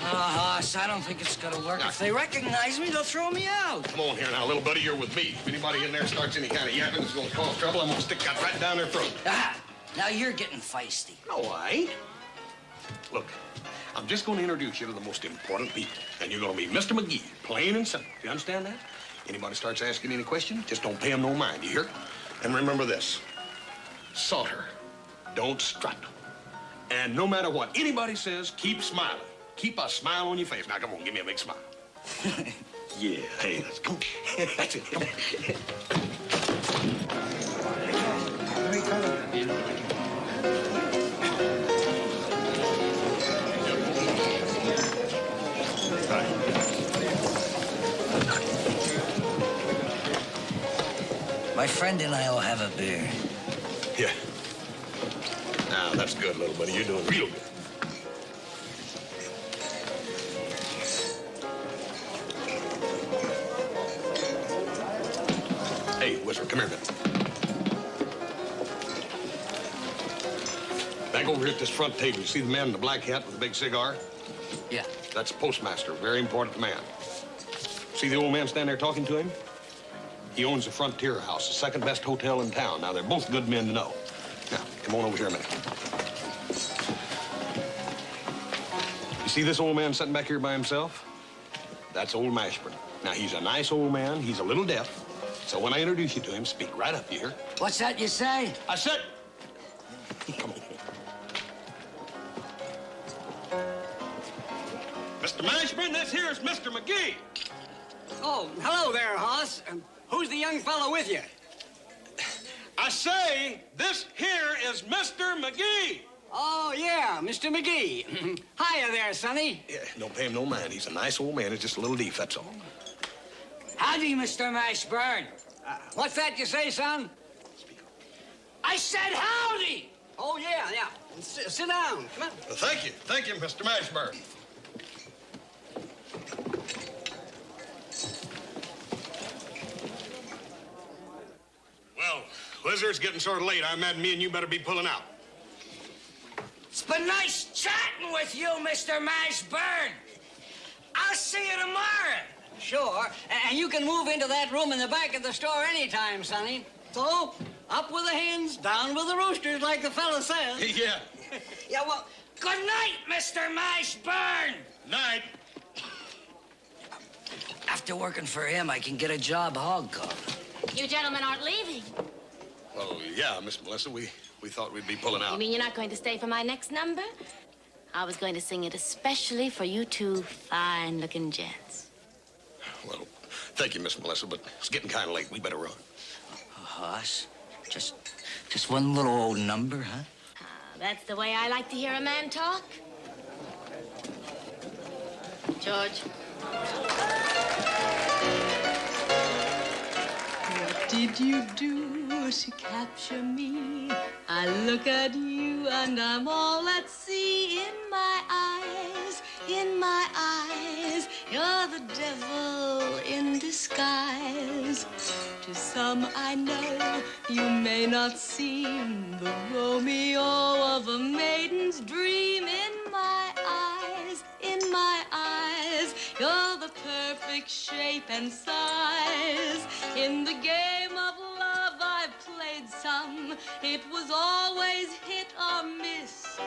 Hoss, I don't think it's gonna work. If they recognize me, they'll throw me out. Come on here now, little buddy, you're with me. If anybody in there starts any kind of yapping that's gonna cause trouble, I'm gonna stick that right down their throat. Ah, now you're getting feisty. No, I ain't. Look, I'm just gonna introduce you to the most important people. And you're gonna be Mr. McGee, plain and simple. You understand that? Anybody starts asking any questions, just don't pay them no mind, you hear? And remember this, Salter, don't strut. And no matter what anybody says, keep smiling. Keep a smile on your face. Now, come on, give me a big smile. Yeah, hey, let's go. That's it, come on. My friend and I will have a beer. Yeah. Now, that's good, little buddy. You're doing real good. Hey, Whizzer, come here a minute. Back over here at this front table, you see the man in the black hat with the big cigar? Yeah. That's the postmaster, very important man. See the old man standing there talking to him? He owns the Frontier House, the second best hotel in town. Now, they're both good men to know. Now, come on over here a minute. You see this old man sitting back here by himself? That's old Mashburn. Now, he's a nice old man. He's a little deaf. So when I introduce you to him, speak right up, you hear? What's that you say? I said... Come on. Mr. Mashburn, this here is Mr. McGee. Oh, hello there, Hoss. Who's the young fellow with you? I say, this here is Mr. McGee. Oh, yeah, Mr. McGee. Hiya there, Sonny. Yeah, don't pay him no mind. He's a nice old man. He's just a little deaf, that's all. Howdy, Mr. Mashburn. What's that you say, son? I said howdy! Oh, yeah. Sit down. Come on. Well, thank you. Thank you, Mr. Mashburn. Well, Whizzer, it's getting sort of late. I imagine me and you better be pulling out. It's been nice chatting with you, Mr. Mashburn. I'll see you tomorrow. Sure. And you can move into that room in the back of the store anytime, Sonny. So, up with the hens, down with the roosters, like the fella says. Yeah. Yeah, well, good night, Mr. Mashburn. Night. After working for him, I can get a job hog calling. You gentlemen aren't leaving. Well, yeah, Miss Melissa, we thought we'd be pulling out. You mean you're not going to stay for my next number? I was going to sing it especially for you two fine-looking gents. Well, thank you, Miss Melissa, but it's getting kind of late. We better run. Hoss, just Just one little old number, huh? That's the way I like to hear a man talk. George. What did you do to capture me? I look at you and I'm all at sea. In my eyes, in my eyes, you're the devil in disguise. To some I know you may not seem the Romeo of a maiden's dream. In my eyes, in my eyes, you're the perfect shape and size. In the game of love I've played some, it was always hit or miss.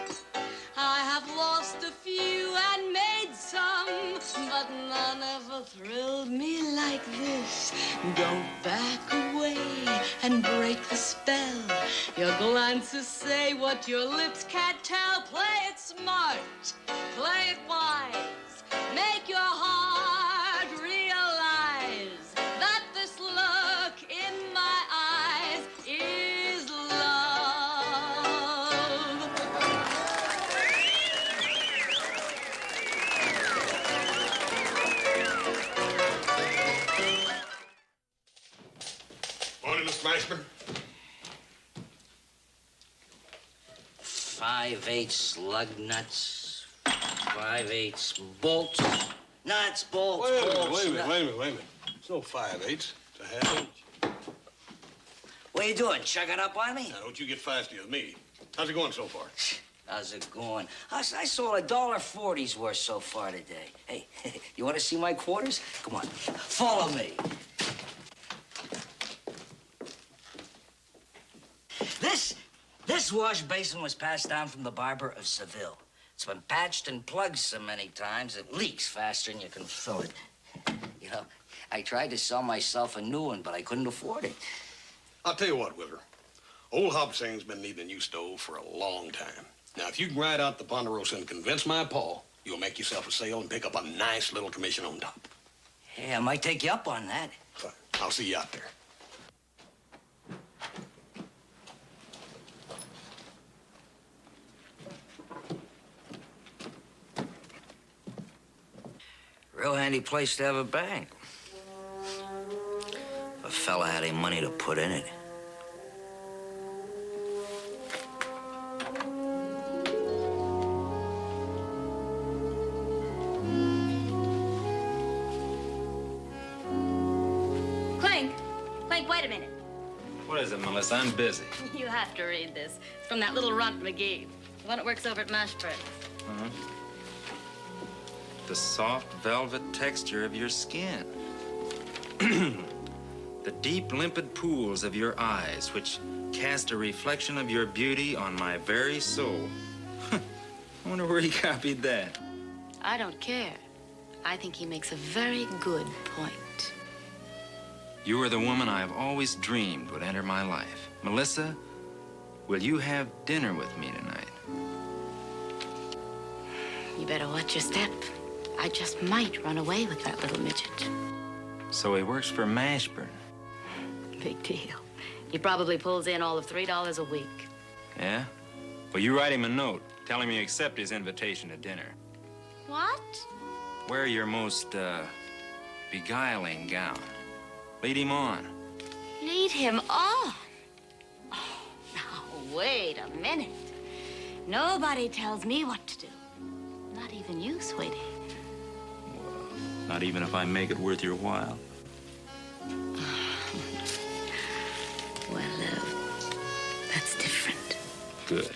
I have lost a few and made some, but none ever thrilled me like this. Don't back away and break the spell. Your glances say what your lips can't tell. Play it smart, play it wise. Make your heart realize that this look in my eyes is love. Morning, Mr. Mashburn. 5/8 slug nuts, 5/8 bolts, nuts, bolts, Wait a bolts. minute. It's no 5/8. It's a half inch. What are you doing, chugging up on me? Now, don't you get feisty with me. How's it going so far? How's it going? I sold $1.40's worth so far today. Hey, you want to see my quarters? Come on, follow me. This wash basin was passed down from the barber of Seville. It's been patched and plugged so many times it leaks faster than you can fill it. You know, I tried to sell myself a new one, but I couldn't afford it. I'll tell you what, Whizzer. Old Hobsang's been needing a new stove for a long time. Now, if you can ride out the Ponderosa and convince my pa, you'll make yourself a sale and pick up a nice little commission on top. Hey, I might take you up on that. Fine. I'll see you out there. Real handy place to have a bank. If a fella had any money to put in it. Clink, wait a minute. What is it, Melissa? I'm busy. You have to read this. It's from that little runt McGee, the one that works over at Mashburn. Uh-huh. The soft velvet texture of your skin. The deep, limpid pools of your eyes, which cast a reflection of your beauty on my very soul. I wonder where he copied that. I don't care. I think he makes a very good point. You are the woman I have always dreamed would enter my life. Melissa, will you have dinner with me tonight? You better watch your step. I just might run away with that little midget. So he works for Mashburn. Big deal. He probably pulls in all of $3 a week. Yeah? Well, you write him a note. Tell him you accept his invitation to dinner. What? Wear your most, beguiling gown. Lead him on. Lead him on? Oh, now, wait a minute. Nobody tells me what to do. Not even you, sweetie. Not even if I make it worth your while. Well, that's different. Good.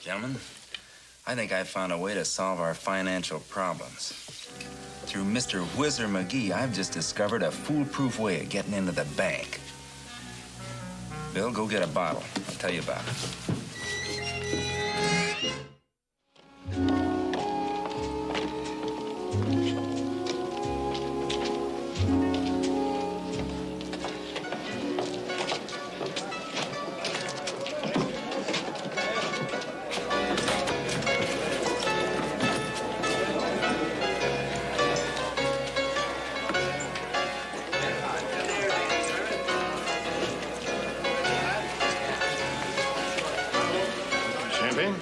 Gentlemen, I think I found a way to solve our financial problems. Through Mr. Whizzer McGee, I've just discovered a foolproof way of getting into the bank. Bill, go get a bottle. I'll tell you about it. champagne?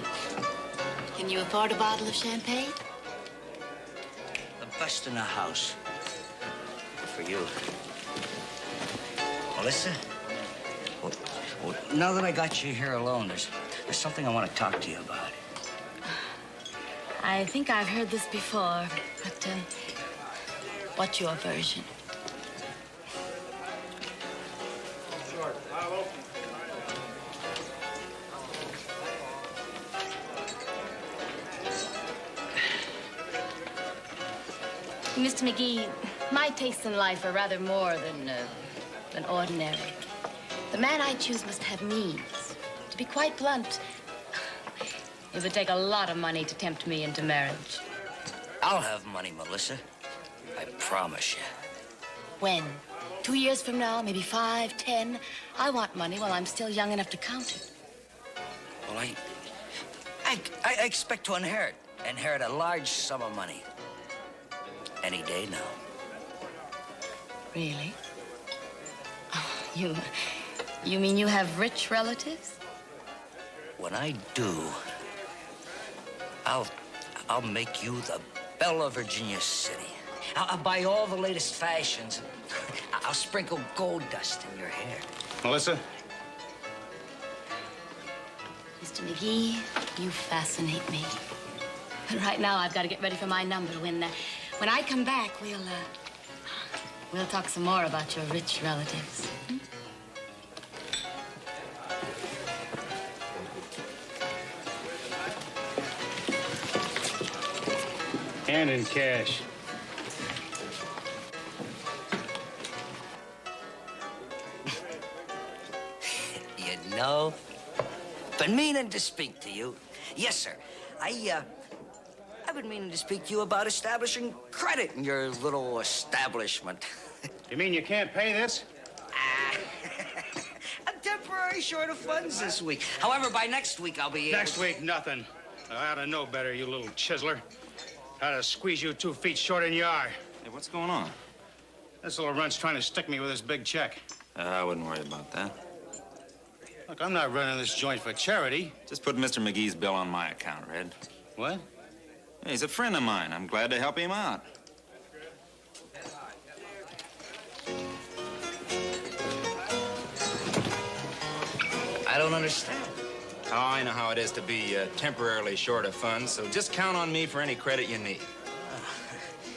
Can you afford a bottle of champagne? The best in the house. For you. Melissa? Well, now that I got you here alone, there's something I want to talk to you about. I think I've heard this before, but what's your version? Mr. McGee, my tastes in life are rather more than ordinary. The man I choose must have means. To be quite blunt, it would take a lot of money to tempt me into marriage. I'll have money, Melissa. I promise you. When? 2 years from now, maybe 5, 10? I want money while I'm still young enough to count it. Well, I expect to inherit a large sum of money. Any day now. Really? Oh, you mean you have rich relatives? When I do, I'll make you the belle of Virginia City. I'll buy all the latest fashions. I'll sprinkle gold dust in your hair. Melissa? Mr. McGee, you fascinate me. But right now, I've got to get ready for my number. When I come back, we'll talk some more about your rich relatives. Hmm? And in cash. You know, been meaning to speak to you. Yes, sir. I've been meaning to speak to you about establishing credit in your little establishment. You mean you can't pay this? I'm temporarily short of funds this week. However, by next week, I'll be able... Next week, nothing. I ought to know better, you little chiseler. How to squeeze you 2 feet short than you are. Hey, what's going on? This little runt's trying to stick me with this big check. I wouldn't worry about that. Look, I'm not running this joint for charity. Just put Mr. McGee's bill on my account, Red. What? Hey, he's a friend of mine. I'm glad to help him out. I don't understand. Oh, I know how it is to be temporarily short of funds, so just count on me for any credit you need.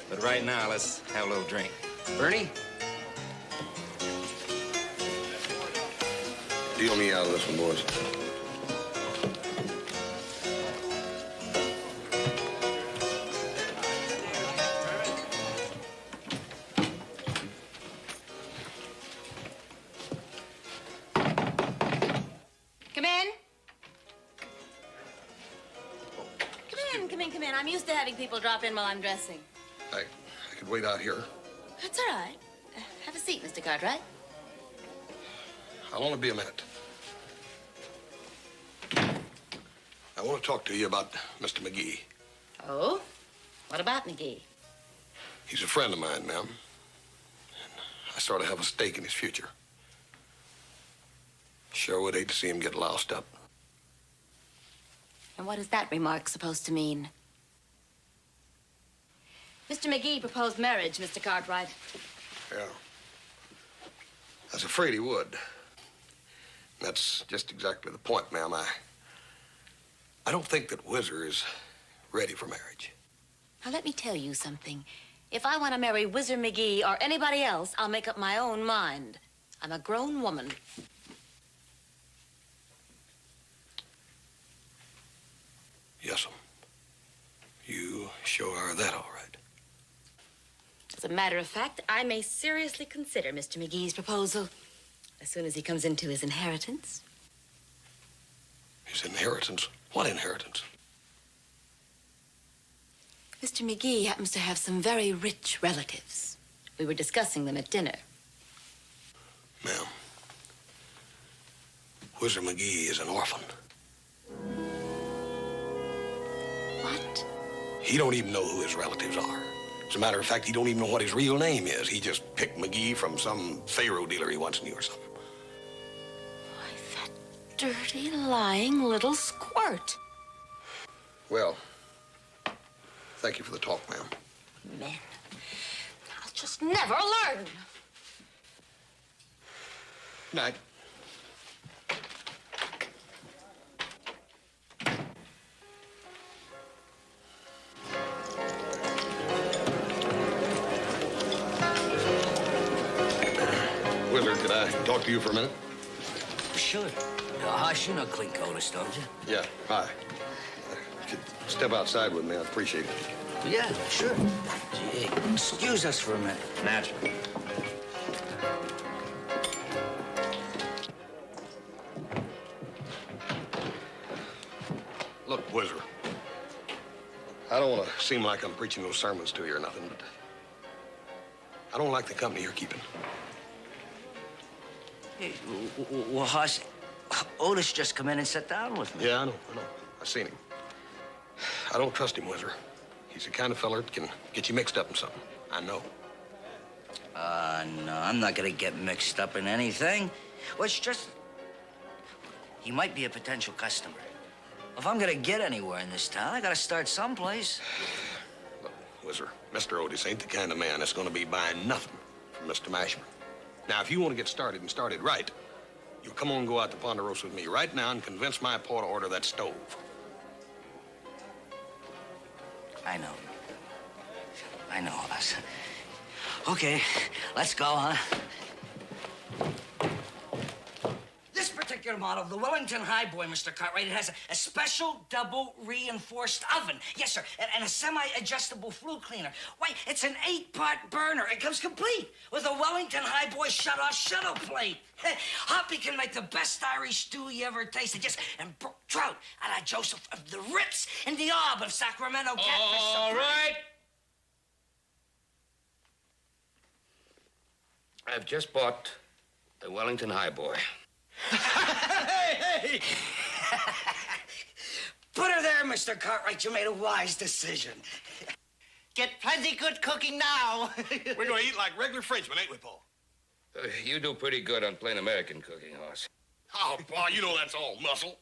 But right now, let's have a little drink. Bernie? Deal me out of this one, boys. Come in. Come in. I'm used to having people drop in while I'm dressing. I could wait out here. That's all right. Have a seat, Mr. Cartwright. I'll only be a minute. I want to talk to you about Mr. McGee. Oh? What about McGee? He's a friend of mine, ma'am. I sort of have a stake in his future. Sure would hate to see him get loused up. And what is that remark supposed to mean? Mr. McGee proposed marriage, Mr. Cartwright. Yeah. I was afraid he would. That's just exactly the point, ma'am. I don't think that Whizzer is ready for marriage. Now, let me tell you something. If I want to marry Whizzer McGee or anybody else, I'll make up my own mind. I'm a grown woman. Yes'm. You sure are that all right. As a matter of fact, I may seriously consider Mr. McGee's proposal as soon as he comes into his inheritance. His inheritance? What inheritance? Mr. McGee happens to have some very rich relatives. We were discussing them at dinner. Ma'am, Whizzer McGee is an orphan. What? He don't even know who his relatives are. As a matter of fact, he don't even know what his real name is. He just picked McGee from some Pharaoh dealer he once knew or something. Why, that dirty, lying little squirt. Well, thank you for the talk, ma'am. Men, I'll just never learn. Night. Whizzer, could I talk to you for a minute? Sure. Hush, you know Clint Otis, don't you? Yeah, hi. Could you step outside with me? I'd appreciate it. Yeah, sure. Gee, excuse us for a minute. Naturally. Look, Whizzer, I don't want to seem like I'm preaching those sermons to you or nothing, but I don't like the company you're keeping. Hey, well, Hush, Otis just come in and sat down with me. Yeah, I know. I seen him. I don't trust him, Whizzer. He's the kind of feller that can get you mixed up in something. I know. No, I'm not gonna get mixed up in anything. Well, it's just, he might be a potential customer. If I'm gonna get anywhere in this town, I gotta start someplace. Look, Whizzer, Mr. Otis ain't the kind of man that's gonna be buying nothing from Mr. Mashburn. Now, if you want to get started and started right, you'll come on and go out to Ponderosa with me right now and convince my pa to order that stove. I know, Hush. Okay, let's go, huh? This particular model, the Wellington Highboy, Mr. Cartwright, it has a special double reinforced oven. Yes, sir, and a semi-adjustable flue cleaner. Why, it's an 8-pot burner. It comes complete with a Wellington Highboy shut-off shuttle plate. Hoppy can make the best Irish stew you ever tasted. Yes, and brook trout a la Joseph of the Ritz and the Ob of Sacramento catfish. All right. I've just bought the Wellington Highboy. Hey! Put her there, Mr. Cartwright. You made a wise decision. Get plenty good cooking now. We're gonna eat like regular Frenchmen, ain't we, Paul? You do pretty good on plain American cooking, Hoss. Oh, Paul, you know that's all muscle.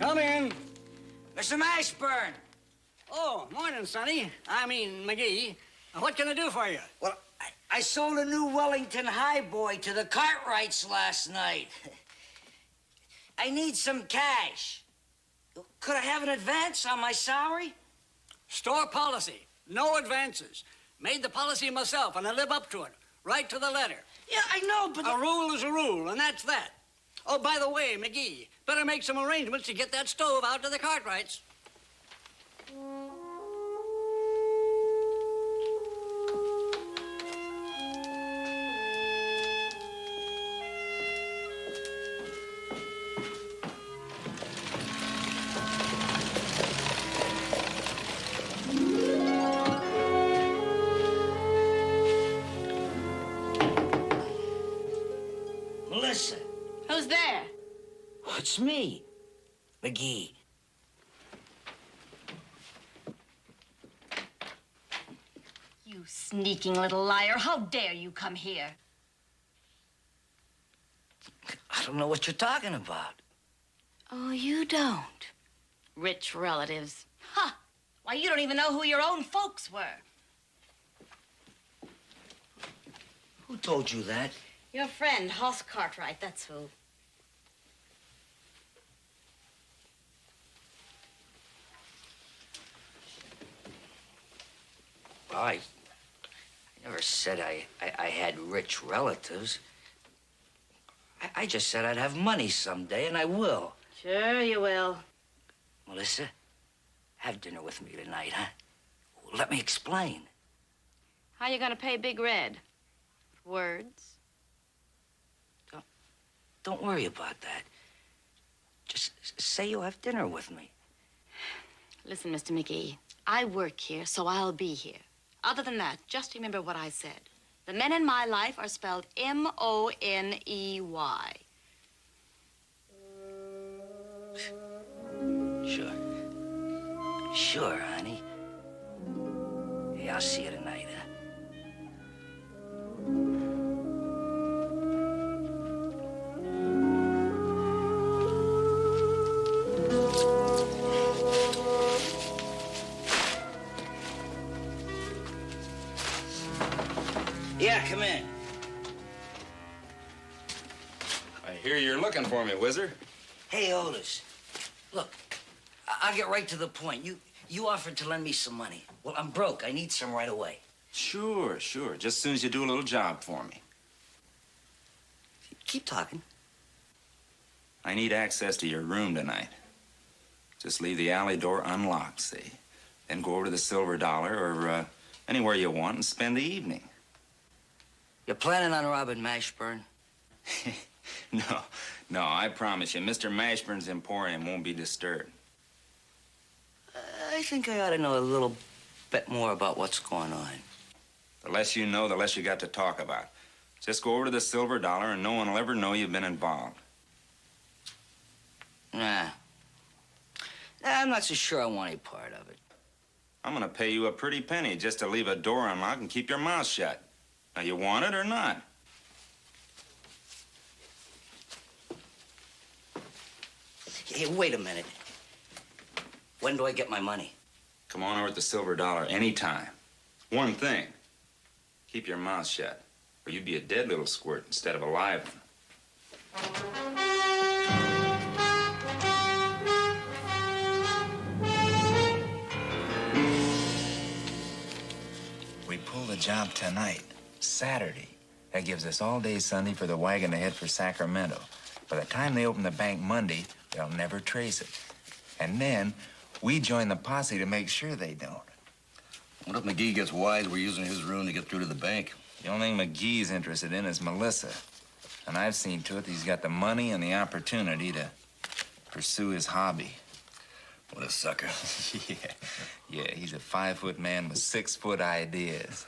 Come in. Mr. Mashburn. Oh, morning, Sonny. I mean, McGee. What can I do for you? Well, I sold a new Wellington Highboy to the Cartwrights last night. I need some cash. Could I have an advance on my salary? Store policy. No advances. Made the policy myself, and I live up to it. Right to the letter. Yeah, I know, but... A rule is a rule, and that's that. Oh, by the way, McGee, better make some arrangements to get that stove out to the Cartwrights. Melissa. Who's there? Oh, it's me, McGee. You sneaking little liar. How dare you come here? I don't know what you're talking about. Oh, you don't? Rich relatives. Huh. Why, you don't even know who your own folks were. Who told you that? Your friend, Hoss Cartwright, that's who. Well, I never said I had rich relatives. I just said I'd have money someday, and I will. Sure you will. Melissa, have dinner with me tonight, huh? Let me explain. How you gonna pay Big Red? Words? Don't worry about that. Just say you'll have dinner with me. Listen, Mr. McGee, I work here, so I'll be here. Other than that, just remember what I said. The men in my life are spelled M-O-N-E-Y. Sure. Sure, honey. Hey, I'll see you tonight, huh? Yeah, come in. I hear you're looking for me, Whizzer. Hey, Otis. Look, I'll get right to the point. You offered to lend me some money. Well, I'm broke. I need some right away. Sure. Just as soon as you do a little job for me. Keep talking. I need access to your room tonight. Just leave the alley door unlocked, see? Then go over to the Silver Dollar or anywhere you want and spend the evening. You're planning on robbing Mashburn? No, I promise you, Mr. Mashburn's emporium won't be disturbed. I think I ought to know a little bit more about what's going on. The less you know, the less you got to talk about. Just go over to the Silver Dollar and no one will ever know you've been involved. Nah, I'm not so sure I want any part of it. I'm gonna pay you a pretty penny just to leave a door unlocked and keep your mouth shut. Now, you want it or not? Hey, wait a minute. When do I get my money? Come on over at the Silver Dollar anytime. One thing, keep your mouth shut, or you'd be a dead little squirt instead of a live one. We pull the job tonight, Saturday. That gives us all day Sunday for the wagon to head for Sacramento. By the time they open the bank Monday, they'll never trace it. And then we join the posse to make sure they don't. What if McGee gets wise we're using his room to get through to the bank? The only thing McGee's interested in is Melissa. And I've seen to it that he's got the money and the opportunity to pursue his hobby. What a sucker. Yeah, he's a 5-foot man with 6-foot ideas.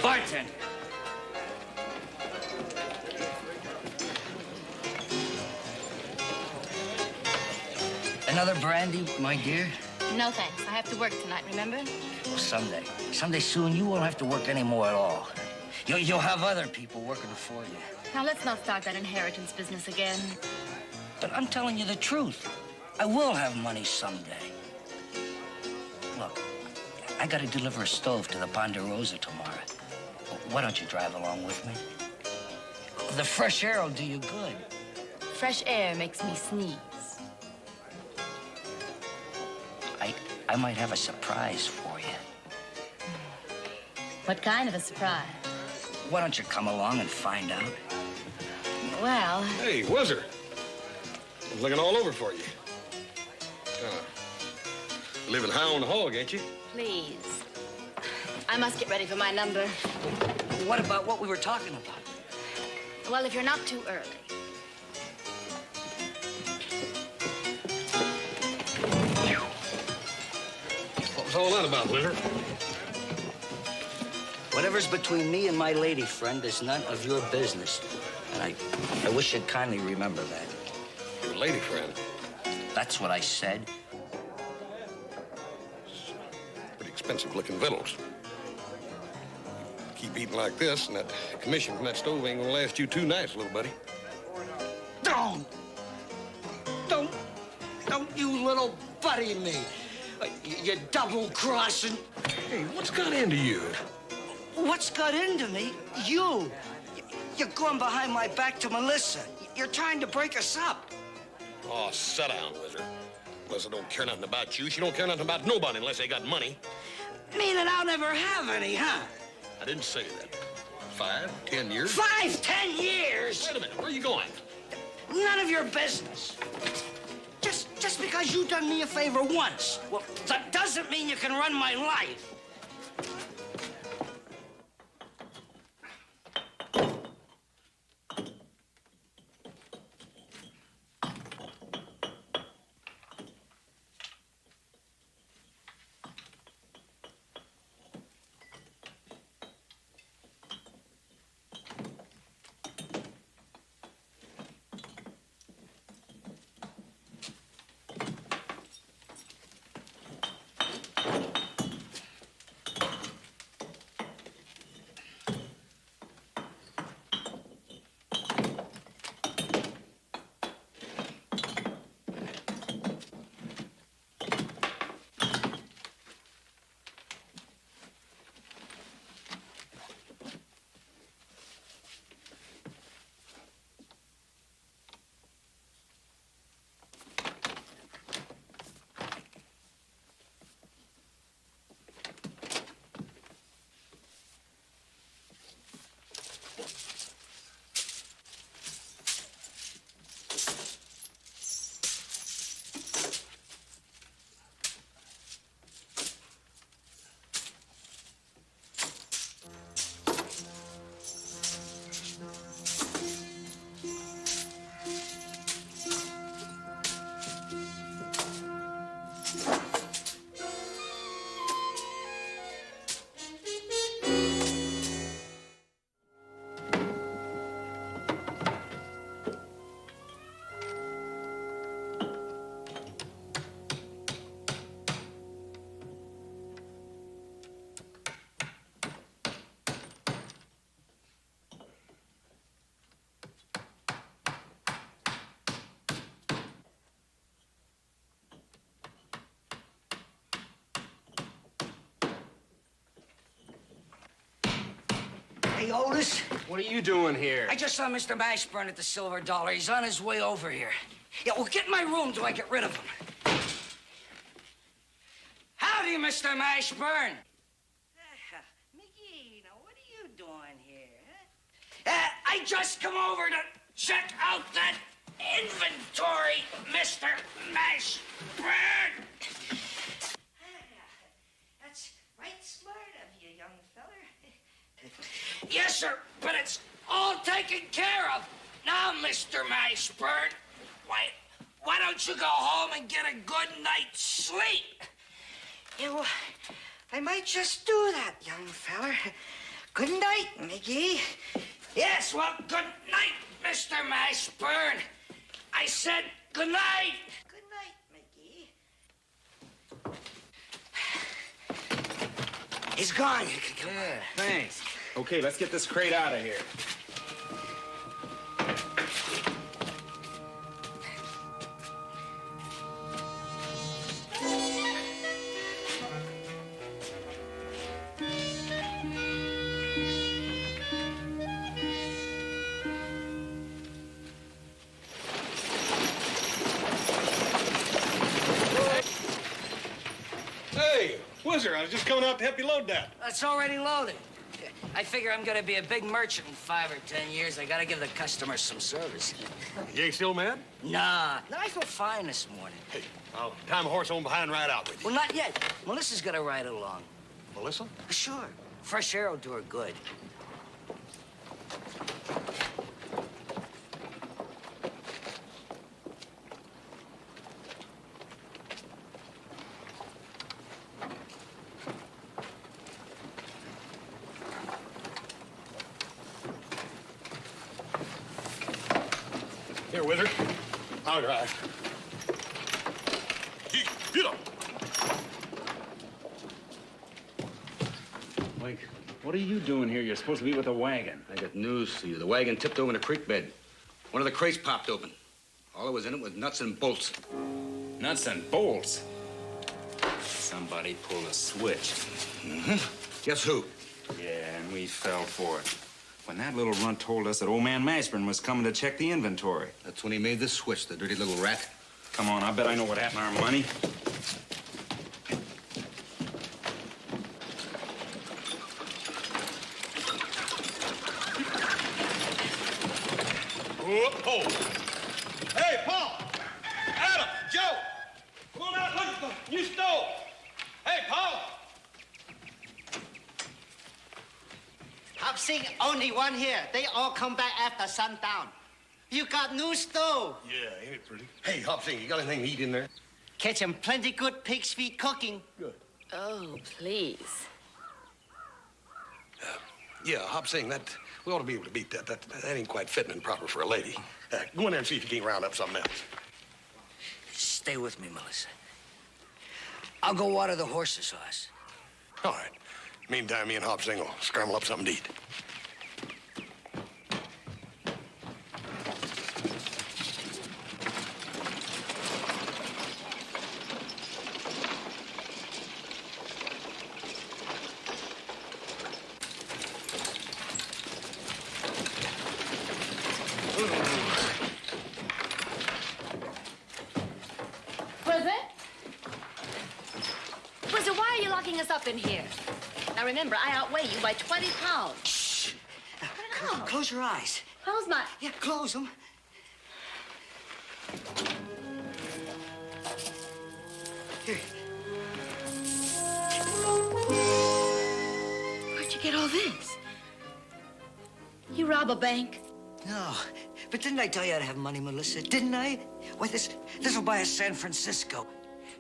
Bartender. Another brandy, my dear? No, thanks. I have to work tonight, remember? Well, someday. Someday soon, you won't have to work anymore at all. You'll have other people working for you. Now, let's not start that inheritance business again. But I'm telling you the truth. I will have money someday. Look, I gotta deliver a stove to the Ponderosa tomorrow. Why don't you drive along with me? The fresh air will do you good. Fresh air makes me sneeze. I might have a surprise for you. What kind of a surprise? Why don't you come along and find out? Well... Hey, Whizzer. I'm looking all over for you. Living high on the hog, ain't you? Please. I must get ready for my number. What about what we were talking about? Well, if you're not too early. What was all that about, Whizzer? Whatever's between me and my lady friend is none of your business. And I wish you'd kindly remember that. Your lady friend? That's what I said. Pretty expensive-looking victuals. Keep eating like this, and that commission from that stove ain't gonna last you 2 nights, little buddy. Don't, you little butt study me. You double-crossing. Hey, what's got into you? What's got into me? You. You're going behind my back to Melissa. You're trying to break us up. Oh, sit down, Whizzer. Melissa don't care nothing about you. She don't care nothing about nobody unless they got money. Meaning I'll never have any, huh? I didn't say that. 5, 10 years? 5, 10 years? Wait a minute. Where are you going? None of your business. Just because you done me a favor once, well, that doesn't mean you can run my life. Hey, Otis. What are you doing here? I just saw Mr. Mashburn at the Silver Dollar. He's on his way over here. Yeah, well, get in my room till I get rid of him. Howdy, Mr. Mashburn. McGee, now what are you doing here, huh? I just come over to check out that inventory, Mr. Mashburn. That's right smart of you, young feller. Yes, sir, but it's all taken care of. Now, Mr. Mashburn, why don't you go home and get a good night's sleep? Yeah, well, I might just do that, young feller. Good night, McGee. Yes, well, good night, Mr. Mashburn. I said good night. Good night, McGee. He's gone. You can come on. Thanks. Okay, let's get this crate out of here. Hey, Whizzer, I was just coming out to help you load that. It's already loaded. I figure I'm gonna be a big merchant in 5 or 10 years. I gotta give the customers some service. You ain't still mad? Nah, I feel fine this morning. Hey, I'll time a horse on behind and ride out with you. Well, not yet. Melissa's gonna ride along. Melissa? Sure. Fresh air will do her good. Here, Whizzer. I'll drive. Get up. Mike, what are you doing here? You're supposed to be with a wagon. I got news for you. The wagon tipped over in a creek bed. One of the crates popped open. All that was in it was nuts and bolts. Nuts and bolts? Somebody pulled a switch. Mm-hmm. Guess who? Yeah, and we fell for it. When that little runt told us that old man Mashburn was coming to check the inventory. That's when he made the switch, the dirty little rat. Come on, I bet I know what happened to our money. Oh! Hey, Paul! Adam! Joe! Come on out, look at the new stove! Hey, Paul! I'm seeing only one here. They all come back after sundown. You got new stove. Yeah, ain't it pretty? Hey, Hopsing, you got anything to eat in there? Catching plenty good pig's feet cooking. Good. Oh, please. Yeah, Hopsing, that we ought to be able to beat that. That ain't quite fitting and proper for a lady. Go in there and see if you can't round up something else. Stay with me, Melissa. I'll go water the horses, Hoss. All right. Meantime, me and Hopsing will scramble up something to eat. Whizzer, why are you locking us up in here? Now remember, I outweigh you by 20 pounds. Shh. Close your eyes. How's my... Yeah, close them. Here. Where'd you get all this? You rob a bank? No, but didn't I tell you I'd have money, Melissa? Didn't I? Why, this will buy us San Francisco,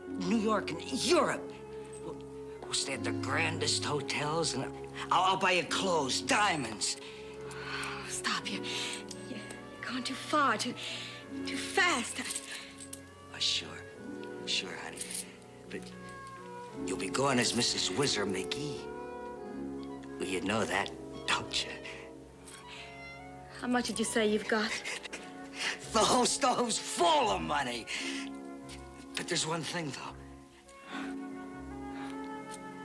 New York, and Europe. We'll stay at the grandest hotels, and I'll buy you clothes, diamonds. Stop. You're going too far, too fast. Oh, sure, honey. But you'll be going as Mrs. Whizzer McGee. Well, you know that, don't you? How much did you say you've got? The whole stove's full of money. But there's one thing, though.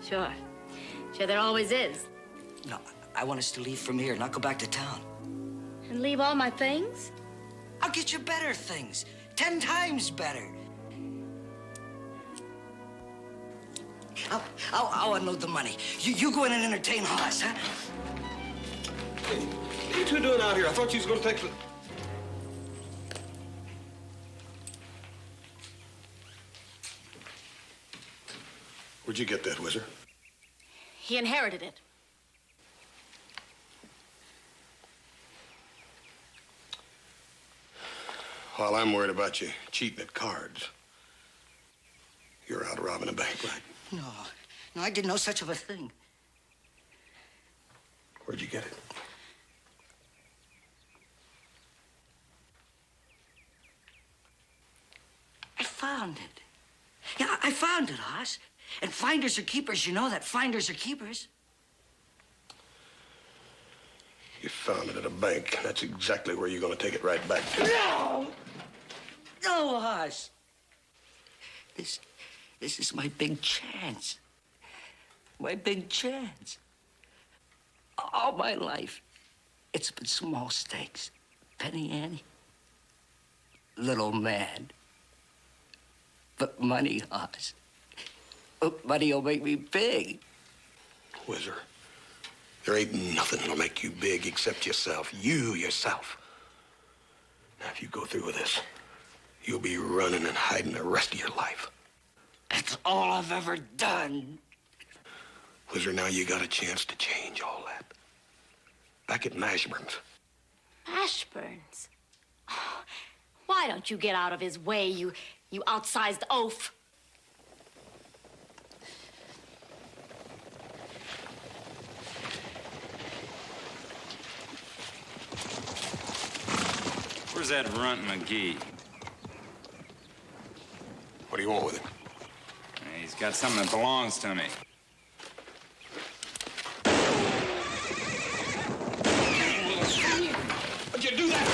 Sure. Sure, there always is. No, I want us to leave from here, not go back to town. And leave all my things? I'll get you better things. 10 times better. I'll unload the money. You go in and entertain Hoss, huh? Hey, what are you two doing out here? I thought you was going to take the... Where'd you get that, Whizzer? He inherited it. While I'm worried about you cheating at cards, you're out robbing a bank, right? No, I did no such of a thing. Where'd you get it? I found it. Yeah, I found it, Hoss. And finders are keepers. You know that. Finders are keepers. You found it at a bank. That's exactly where you're going to take it right back to. No! No, Hoss. This is my big chance. My big chance. All my life, it's been small stakes. Penny ante. Little man. But money, Hoss. Money will make me big. Whizzer, there ain't nothing that'll make you big except yourself. You, yourself. Now, if you go through with this, you'll be running and hiding the rest of your life. That's all I've ever done. Whizzer, now you got a chance to change all that. Back at Mashburn's. Ashburn's? Oh, why don't you get out of his way, you outsized oaf? Where's that runt McGee? What do you want with him? He's got something that belongs to me. What'd you do that?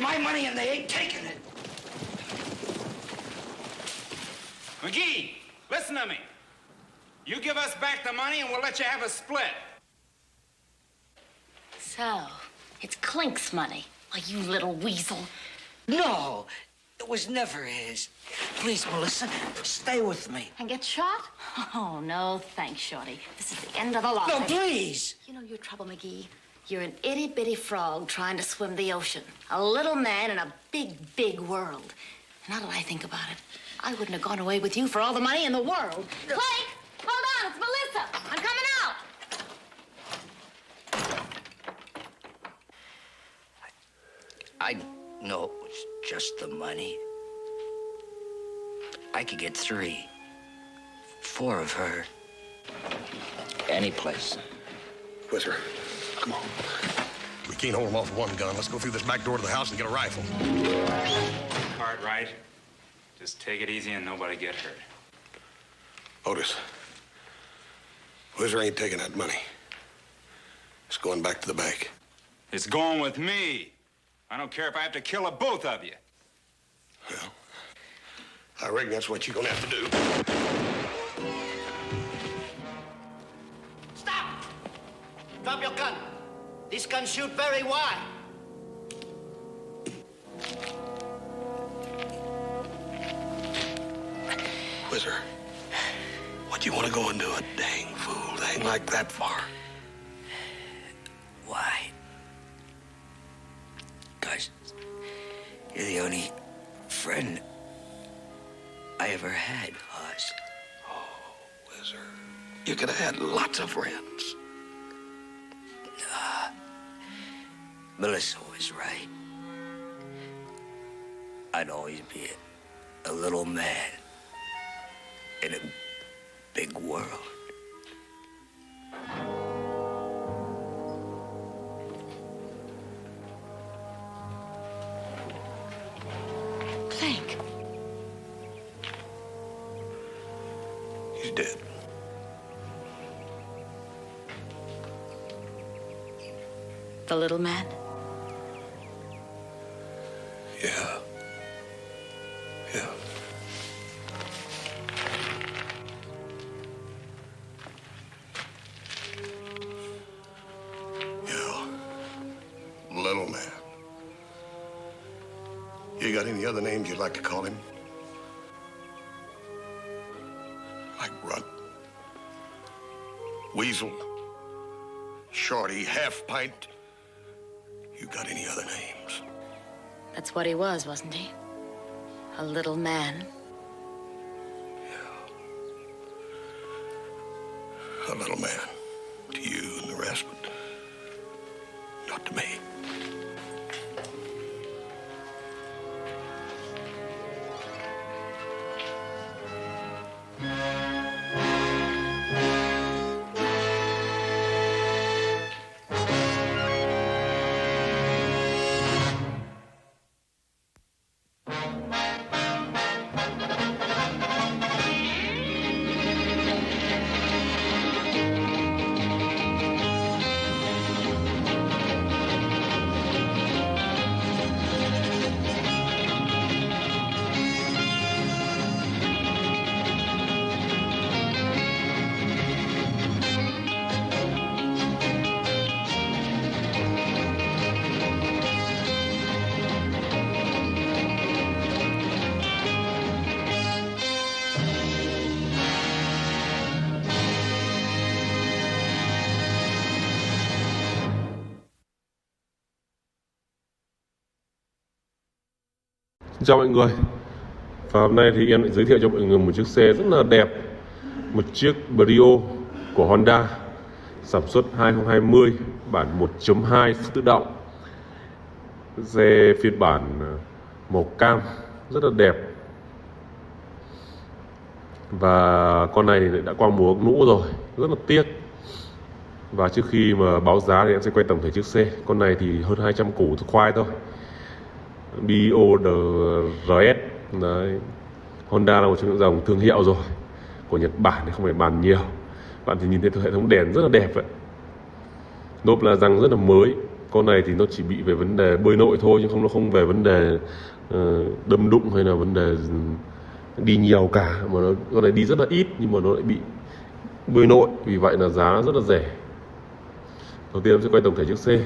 My my money and they ain't taking it. McGee, listen to me. You give us back the money and we'll let you have a split. So, it's Clink's money. Why, you little weasel. No, it was never his. Please, Melissa, stay with me. And get shot? Oh, no, thanks, Shorty. This is the end of the line. No, please. You know your trouble, McGee. You're an itty-bitty frog trying to swim the ocean. A little man in a big, big world. And now that I think about it, I wouldn't have gone away with you for all the money in the world. Clink! Hold on, it's Melissa. I'm coming out. I know it was just the money. I could get 3, 4 of her. Any place. Whizzer, come on. We can't hold them off with one gun. Let's go through this back door to the house and get a rifle. Cartwright, just take it easy and nobody get hurt. Otis, Whizzer ain't taking that money. It's going back to the bank. It's going with me. I don't care if I have to kill both of you. Well, I reckon that's what you're gonna have to do. Stop! Drop your gun. This gun shoot very wide. Whizzer, what you want to go and do a dang fool thing like that for? Why? Gosh, you're the only friend I ever had, Hoss. Oh, Whizzer, you could have had lots of friends. Melissa was right. I'd always be a little man in a big world. Clink. He's dead. The little man? Yeah. Yeah. Yeah. Little man. You got any other names you'd like to call him? Like Runt, Weasel, Shorty, Half Pint. You got any other names? That's what he was, wasn't he? A little man. A little man. To you and the rest, but not to me. Xin chào mọi người. Và hôm nay thì em lại giới thiệu cho mọi người một chiếc xe rất là đẹp. Một chiếc Brio của Honda, sản xuất 2020, bản 1.2 tự động. Xe phiên bản màu cam rất là đẹp. Và con này thì đã qua mùa lũ rồi, rất là tiếc. Và trước khi mà báo giá thì em sẽ quay tổng thể chiếc xe. Con này thì hơn 200 củ khoai thôi. BODRS. Đấy. Honda là một trong những dòng thương hiệu rồi của Nhật Bản, thì không phải bàn nhiều. Bạn thì nhìn thấy hệ thống đèn rất là đẹp vậy. Lốp là răng rất là mới, Con này thì nó chỉ bị về vấn đề bơi nội thôi, chứ nó không về vấn đề đâm đụng hay là vấn đề đi nhiều cả, mà con này đi rất là ít nhưng mà nó lại bị bơi nội, vì vậy là giá rất là rẻ. Đầu tiên em sẽ quay tổng thể chiếc xe.